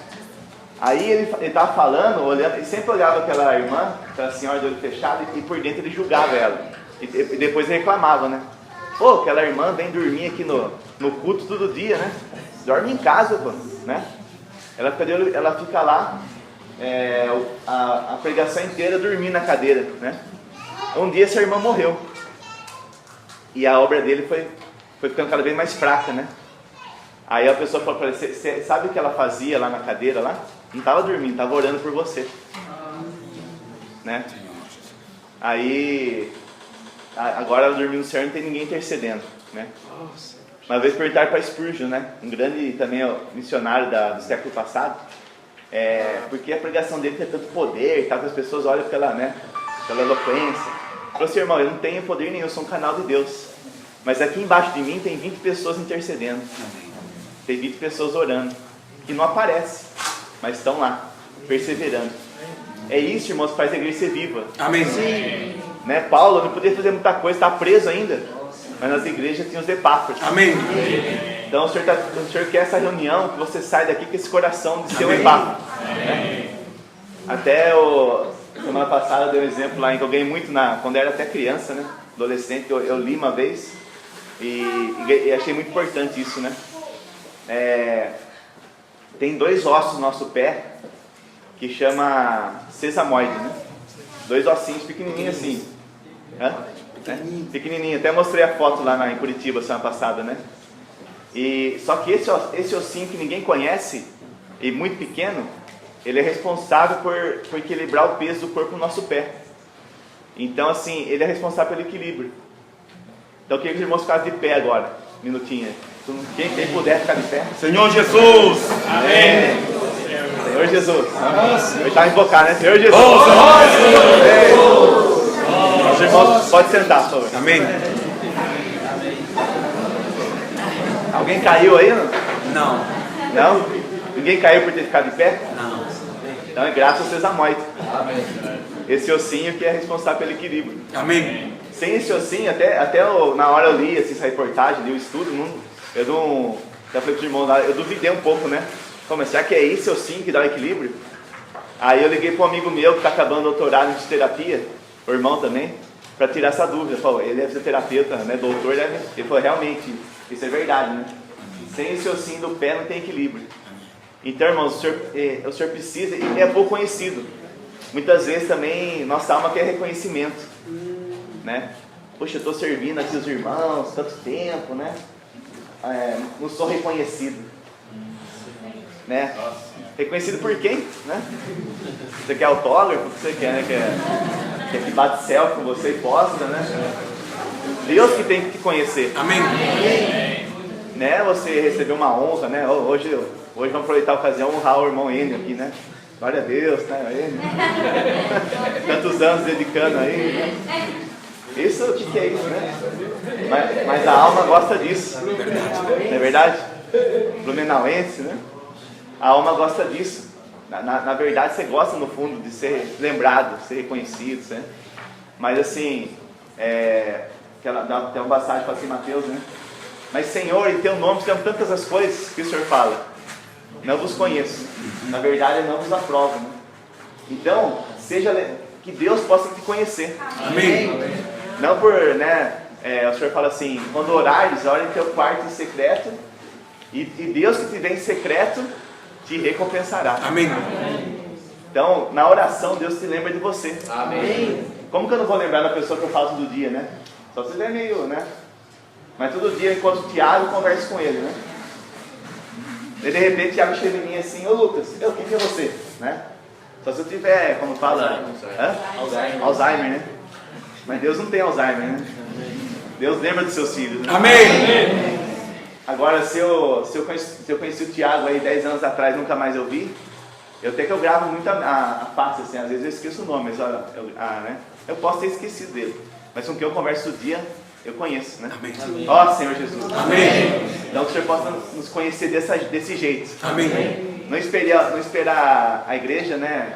Aí ele estava falando, olhando, e sempre olhava aquela irmã, aquela senhora de olho fechado, e por dentro ele julgava ela. E depois ele reclamava, né? Pô, aquela irmã vem dormir aqui no culto todo dia, né? Dorme em casa, pô, né? Ela fica lá a pregação inteira dormindo na cadeira, né? Um dia essa irmã morreu e a obra dele foi ficando cada vez mais fraca, né? Aí a pessoa falou para ele, você sabe o que ela fazia lá na cadeira lá? Não estava dormindo, estava orando por você, né? Aí agora ela dormiu no céu e não tem ninguém intercedendo, né? Uma vez perguntaram para Spurgeon, né? Um grande também missionário do século passado, porque a pregação dele tem tanto poder, tá? Que as pessoas olham pela eloquência. Ele falou assim, irmão, eu não tenho poder nenhum, eu sou um canal de Deus, mas aqui embaixo de mim tem 20 pessoas intercedendo, tem 20 pessoas orando, que não aparecem, mas estão lá, perseverando. É isso, irmãos, que faz a igreja ser viva. Amém. Sim. Né? Paulo não podia fazer muita coisa, está preso ainda, mas nas igrejas tinha os Epáfras. Amém. Então o Senhor quer essa reunião, que você sai daqui com esse coração de ser um Epáfras. Né? Até semana passada eu dei um exemplo lá em que eu ganhei muito quando eu era até criança, né? Adolescente, eu li uma vez e achei muito importante isso, né? tem 2 ossos no nosso pé que chama sesamoide, né? 2 ossinhos pequenininhos assim. Hã? Pequenininho. Até mostrei a foto lá em Curitiba semana passada, né? E só que esse ossinho que ninguém conhece e muito pequeno, ele é responsável por equilibrar o peso do corpo no nosso pé. Então, assim, ele é responsável pelo equilíbrio. Então, eu queria que os irmãos ficassem de pé agora, um minutinho. Quem puder ficar de pé. Senhor Jesus. Amém. Senhor Jesus. Eu estava invocando, né? Senhor Jesus. Os irmãos, pode sentar, por favor. Amém. Alguém caiu aí? Não. Não? Ninguém caiu por ter ficado de pé? Não. Então é graças ao sesamoide. Amém. Esse ossinho que é responsável pelo equilíbrio. Amém. Sem esse ossinho, na hora eu li essa reportagem, li o estudo, até falei para os irmãos lá, eu duvidei um pouco, né? Mas será que é esse ossinho que dá o equilíbrio? Aí eu liguei para um amigo meu que está acabando o doutorado em fisioterapia, o irmão também, para tirar essa dúvida. Ele é fisioterapeuta, né? Doutor, né? Ele falou, realmente, isso é verdade, né? Sem esse ossinho do pé não tem equilíbrio. Então, irmãos, o senhor precisa, e é pouco conhecido. Muitas vezes também nossa alma quer reconhecimento, né? Poxa, eu estou servindo aqui os irmãos tanto tempo, né? Não sou reconhecido, né? Reconhecido por quem, né? Você quer autógrafo? O que você quer, né? Quer que bate selfie com você e posta, né? Deus que tem que te conhecer. Amém. Né? Você recebeu uma honra, né? Hoje vamos aproveitar a ocasião e honrar o irmão Enio aqui, né? Glória a Deus, né? Tantos anos dedicando aí, né? Isso, o que é isso, né? Mas a alma gosta disso. Não é verdade? Blumenauense, né? A alma gosta disso. Na verdade, você gosta, no fundo, de ser lembrado, de ser reconhecido, né? Mas assim, tem uma passagem para assim, Mateus, né? Mas Senhor, em teu nome temos tantas as coisas que o Senhor fala. Não vos conheço. Na verdade, eu não vos aprovo, né? Então, que Deus possa te conhecer. Amém. Não por, né? O Senhor fala assim, quando orares, ore em teu quarto em secreto, e Deus que te vê em secreto te recompensará. Amém. Então, na oração, Deus te lembra de você. Amém. Como que eu não vou lembrar da pessoa que eu falo todo dia, né? Só se ele é meio, né? Mas todo dia, enquanto o Tiago, eu converso com ele, né? E de repente, o Tiago chega em mim assim, ô Lucas, quem é você? Né? Só se eu tiver, como fala, Alzheimer, né? Mas Deus não tem Alzheimer, né? Deus lembra dos seus filhos, né? Amém. Agora, se eu conheci o Tiago aí 10 anos atrás, nunca mais eu vi, eu gravo muito a face, assim, às vezes eu esqueço o nome, mas né? Eu posso ter esquecido dele, mas com quem eu converso o dia, eu conheço, né? Amém. Ó Senhor Jesus. Amém. Então que o Senhor possa nos conhecer desse jeito. Amém. Não esperar a igreja, né?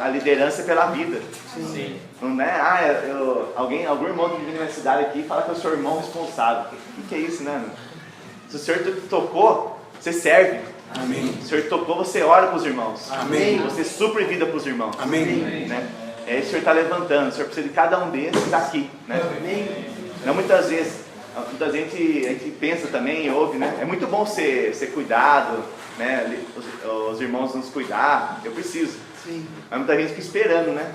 A liderança pela vida. Sim. Não é? Algum irmão que vive na minha cidade aqui fala que eu sou irmão responsável. O que é isso, né? Se o Senhor te tocou, você serve. Amém. Se o Senhor tocou, você ora para os irmãos. Amém. Você supre vida para os irmãos. Amém. Né? É isso que o Senhor está levantando. O Senhor precisa de cada um desses daqui, né? Não, muitas vezes, muita gente pensa também, ouve, né? É muito bom ser cuidado, né? Os irmãos nos cuidar, eu preciso. Sim. Mas muita gente fica esperando, né?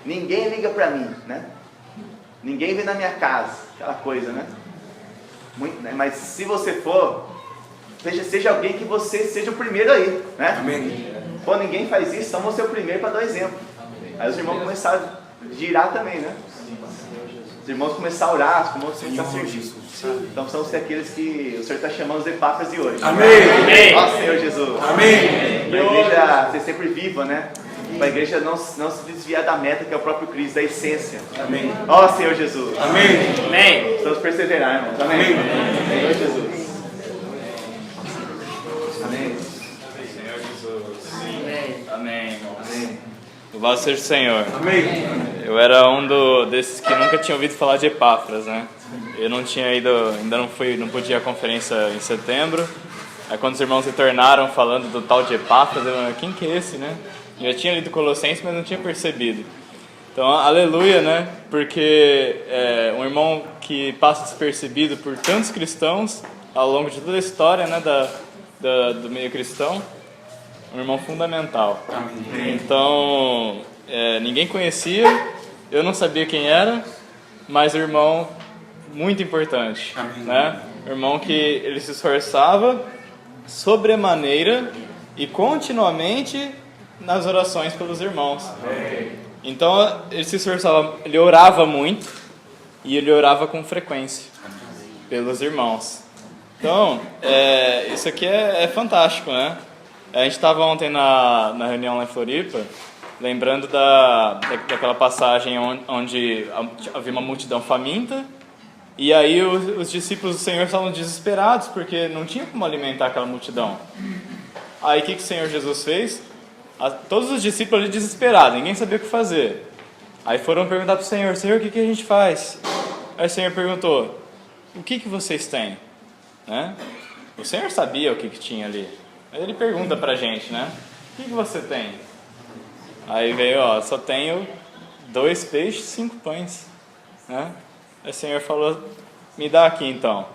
Ninguém liga para mim, né? Ninguém vem na minha casa, aquela coisa, né? Mas se você for, seja alguém que você seja o primeiro aí, né? Amém. Quando ninguém faz isso, então você é o primeiro para dar exemplo. Aí os irmãos começaram a girar também, né? Os irmãos começaram a orar, os irmãos começaram a servir. Então são aqueles que o Senhor está chamando os Epáfras de hoje. Amém. Ó Senhor Jesus. Amém. Para a igreja ser sempre viva, né? Para a igreja não se desviar da meta que é o próprio Cristo, da essência. Amém. Ó Senhor Jesus. Amém. Amém. Vamos perseverar, irmãos. Amém. Senhor Jesus. Amém. Senhor Jesus. Amém. Amém. Louvado seja o Senhor. Amém. Eu era desses que nunca tinha ouvido falar de Epáfras, né? Eu não tinha ido, ainda não pude ir à conferência em setembro. Aí quando os irmãos retornaram falando do tal de Epáfras, eu quem que é esse, né? Eu já tinha lido Colossenses, mas não tinha percebido. Então, aleluia, né? Porque um irmão que passa despercebido por tantos cristãos ao longo de toda a história, né, do meio cristão, um irmão fundamental. Então, ninguém conhecia, eu não sabia quem era, mas um irmão muito importante, né? Um irmão que ele se esforçava sobremaneira e continuamente nas orações pelos irmãos. Então, ele se esforçava, ele orava muito e ele orava com frequência pelos irmãos. Então, isso aqui é fantástico, né? A gente estava ontem na reunião lá em Floripa, lembrando daquela passagem onde havia uma multidão faminta, e aí os discípulos do Senhor estavam desesperados, porque não tinha como alimentar aquela multidão. Aí o que o Senhor Jesus fez? Todos os discípulos ali desesperados, ninguém sabia o que fazer. Aí foram perguntar para o Senhor: Senhor, o que a gente faz? Aí o Senhor perguntou: o que vocês têm? Né? O Senhor sabia o que tinha ali. Aí ele pergunta pra gente, né? O que você tem? Aí veio, só tenho 2 peixes e 5 pães. Né? Aí o Senhor falou: me dá aqui então.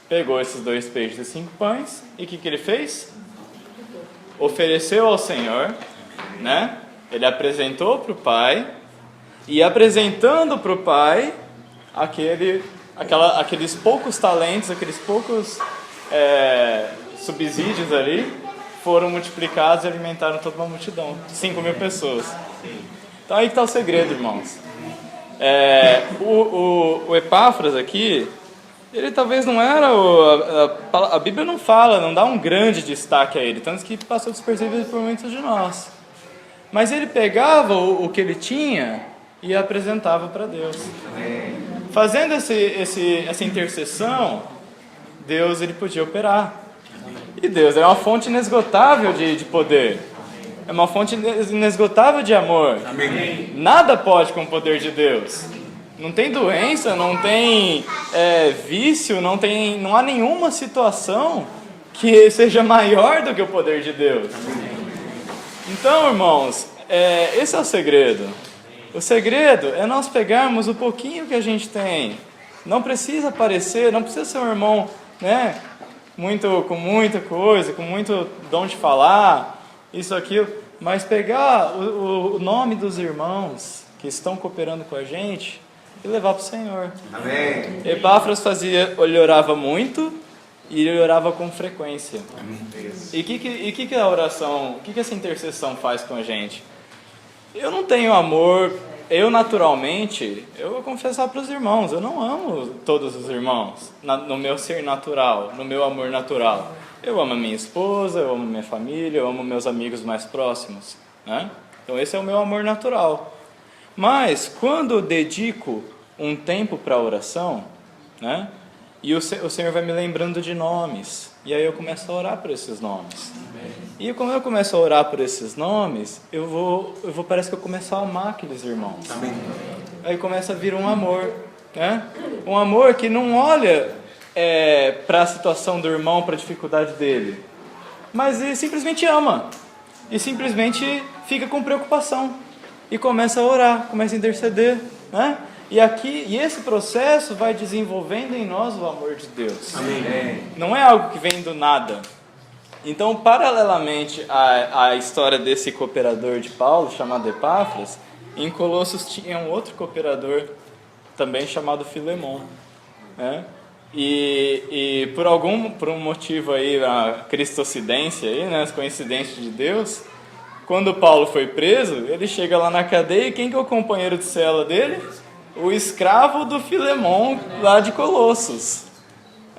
Pegou esses 2 peixes e 5 pães, e o que ele fez? Ofereceu ao Senhor, né? Ele apresentou para o Pai, e apresentando para o Pai aqueles poucos talentos, aqueles poucos subsídios ali, foram multiplicados e alimentaram toda uma multidão, 5.000 pessoas. Então aí que está o segredo, irmãos. O Epáfras aqui, ele talvez não era a Bíblia não fala, não dá um grande destaque a ele, tanto que passou despercebido por muitos de nós. Mas ele pegava o que ele tinha e apresentava para Deus. Fazendo essa intercessão, Deus ele podia operar. E Deus é uma fonte inesgotável de poder. É uma fonte inesgotável de amor. Amém. Nada pode com o poder de Deus. Não tem doença, não tem vício, não há nenhuma situação que seja maior do que o poder de Deus. Então, irmãos, esse é o segredo. O segredo é nós pegarmos o pouquinho que a gente tem. Não precisa parecer, não precisa ser um irmão, né, com muita coisa, com muito dom de falar, isso, aquilo, mas pegar o nome dos irmãos que estão cooperando com a gente e levar para o Senhor. Amém. Epáfras ele orava muito e ele orava com frequência. E o que a oração, o que essa intercessão faz com a gente? Eu não tenho amor, naturalmente, eu vou confessar para os irmãos, eu não amo todos os irmãos, no meu ser natural, no meu amor natural. Eu amo a minha esposa, eu amo minha família, eu amo meus amigos mais próximos, né? Então esse é o meu amor natural. Mas quando eu dedico um tempo para a oração, né? E o Senhor vai me lembrando de nomes, e aí eu começo a orar por esses nomes. E quando eu começo a orar por esses nomes, parece que eu começo a amar aqueles irmãos. Amém. Aí começa a vir um amor, né? Um amor que não olha para a situação do irmão, para a dificuldade dele, mas ele simplesmente ama, e simplesmente fica com preocupação, e começa a orar, começa a interceder, né? E esse processo vai desenvolvendo em nós o amor de Deus. Amém. Não é algo que vem do nada. Então, paralelamente à história desse cooperador de Paulo, chamado Epáfras, em Colossos tinha um outro cooperador também chamado Filemon, né? E por um motivo aí, a cristocidência aí, né, as coincidências de Deus, quando Paulo foi preso, ele chega lá na cadeia, e quem que é o companheiro de cela dele? O escravo do Filemon, lá de Colossos.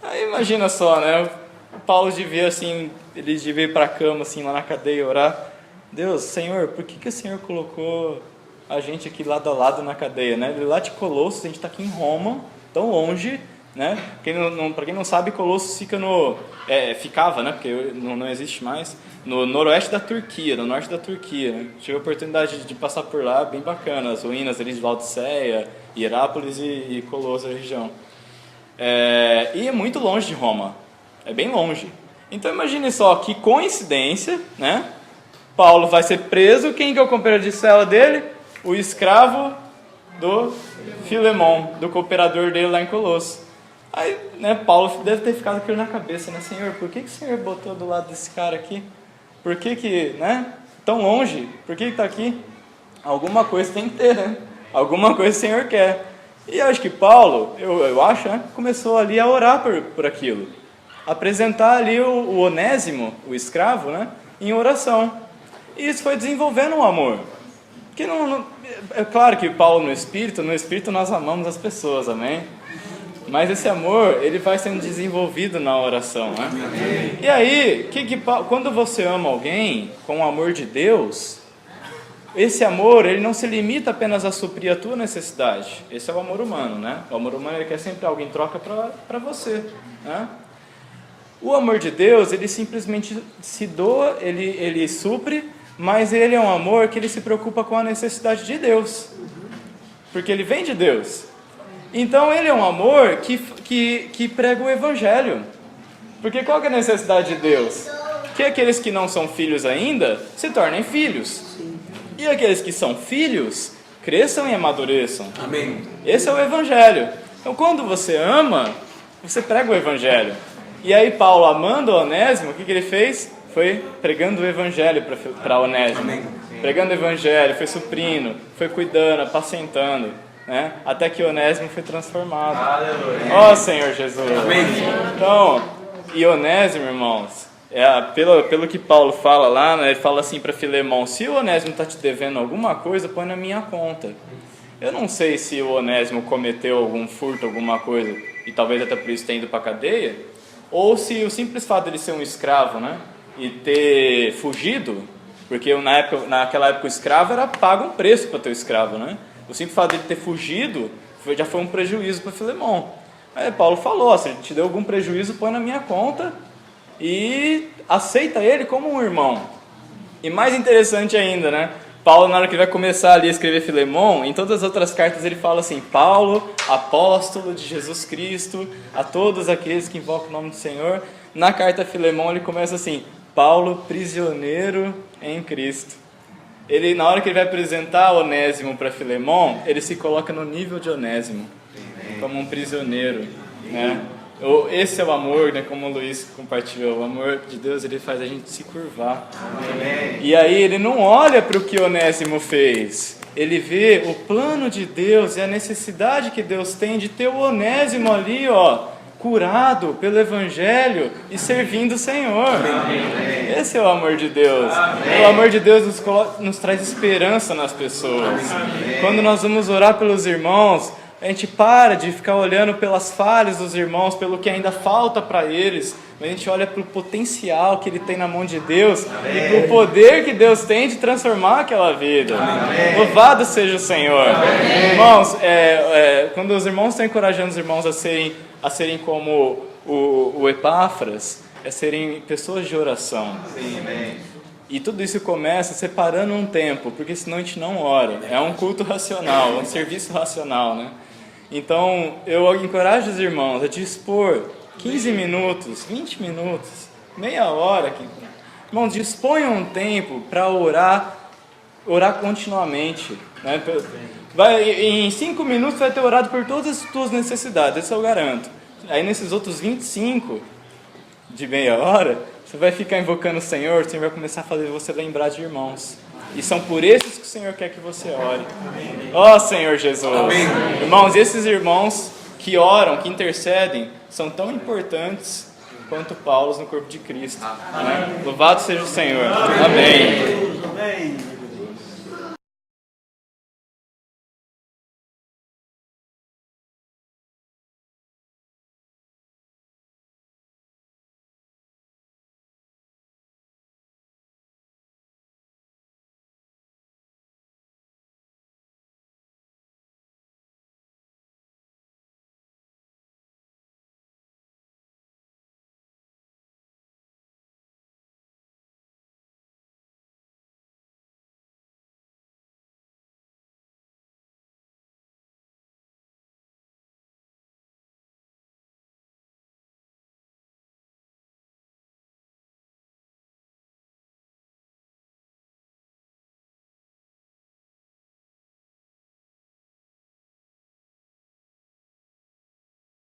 Aí imagina só, né? O Paulo devia ir para a cama, assim, lá na cadeia, orar: Deus, Senhor, por que o Senhor colocou a gente aqui lado a lado na cadeia, né? Ele lá de Colossos, a gente está aqui em Roma, tão longe, né? Para quem não sabe, Colossos ficava, né? Porque não existe mais, no noroeste da Turquia, no norte da Turquia, né? Tive a oportunidade de passar por lá, bem bacana, as ruínas ali de Laodiceia, Hierápolis e Colossos, a região. E é muito longe de Roma, é bem longe. Então imagine só que coincidência, né? Paulo vai ser preso, quem que é o companheiro de cela dele? O escravo do Filemon, do cooperador dele lá em Colossos. Aí, né, Paulo deve ter ficado aquilo na cabeça, né? Senhor, por que o Senhor botou do lado desse cara aqui? Por que, né? Tão longe, por que está aqui? Alguma coisa tem que ter, né? Alguma coisa o Senhor quer. E eu acho que Paulo, eu acho, né, começou ali a orar por aquilo. Apresentar ali o Onésimo, o escravo, né, em oração. E isso foi desenvolvendo um amor. Que é claro que Paulo no Espírito nós amamos as pessoas, amém? Mas esse amor, ele vai sendo desenvolvido na oração, né? E aí, quando você ama alguém com o amor de Deus, esse amor, ele não se limita apenas a suprir a tua necessidade. Esse é o amor humano, né? O amor humano, ele quer sempre algo em troca para você, né? O amor de Deus, ele simplesmente se doa, ele supre, mas ele é um amor que ele se preocupa com a necessidade de Deus, porque ele vem de Deus. Então ele é um amor que prega o Evangelho, porque qual que é a necessidade de Deus? Que aqueles que não são filhos ainda se tornem filhos, e aqueles que são filhos cresçam e amadureçam. Amém. Esse é o Evangelho. Então quando você ama, você prega o Evangelho. E aí Paulo, amando o Onésimo, o que ele fez? Foi pregando o Evangelho para Onésimo. Amém. Pregando o Evangelho, foi suprindo, foi cuidando, apacentando, né? Até que Onésimo foi transformado. Ó Senhor Jesus. Amém. Então, e Onésimo, irmãos, pelo que Paulo fala lá, né, ele fala assim para Filemão: se o Onésimo está te devendo alguma coisa, põe na minha conta. Eu não sei se o Onésimo cometeu algum furto, alguma coisa, e talvez até por isso tenha ido para a cadeia, ou se o simples fato de ele ser um escravo, né, e ter fugido, porque naquela época o escravo era pago um preço para ter o escravo, né? O simples fato de ele ter fugido já foi um prejuízo para Filemão. Aí Paulo falou: se ele te deu algum prejuízo, põe na minha conta e aceita ele como um irmão. E mais interessante ainda, né? Paulo, na hora que vai começar ali a escrever Filemão, em todas as outras cartas ele fala assim: Paulo, apóstolo de Jesus Cristo, a todos aqueles que invocam o nome do Senhor. Na carta a Filemão ele começa assim: Paulo, prisioneiro em Cristo. Ele, na hora que ele vai apresentar Onésimo para Filemão, ele se coloca no nível de Onésimo, como um prisioneiro, né? Esse é o amor, né? Como o Luiz compartilhou, o amor de Deus, ele faz a gente se curvar. Amém. E aí ele não olha para o que Onésimo fez, ele vê o plano de Deus e a necessidade que Deus tem de ter o Onésimo ali, ó, curado pelo Evangelho e servindo o Senhor. Amém. Esse é o amor de Deus. Amém. O amor de Deus nos traz esperança nas pessoas. Amém. Quando nós vamos orar pelos irmãos, a gente para de ficar olhando pelas falhas dos irmãos, pelo que ainda falta para eles. A gente olha para o potencial que ele tem na mão de Deus. Amém. E para o poder que Deus tem de transformar aquela vida. Amém. Louvado seja o Senhor. Amém. Irmãos, quando os irmãos estão encorajando os irmãos a serem como o Epáfras, serem pessoas de oração. Sim, amém. E tudo isso começa separando um tempo, porque senão a gente não ora. É um culto racional, um serviço racional, né? Então, eu encorajo os irmãos a dispor 15 minutos, 20 minutos, meia hora. Irmãos, disponham um tempo para orar continuamente, né? Em 5 minutos vai ter orado por todas as tuas necessidades, isso eu garanto. Aí nesses outros 25 de meia hora, você vai ficar invocando o Senhor vai começar a fazer você lembrar de irmãos. E são por esses que o Senhor quer que você ore. Ó Senhor Jesus. Amém. Irmãos, esses irmãos que oram, que intercedem, são tão importantes quanto Paulo no corpo de Cristo. Né? Louvado seja o Senhor. Amém.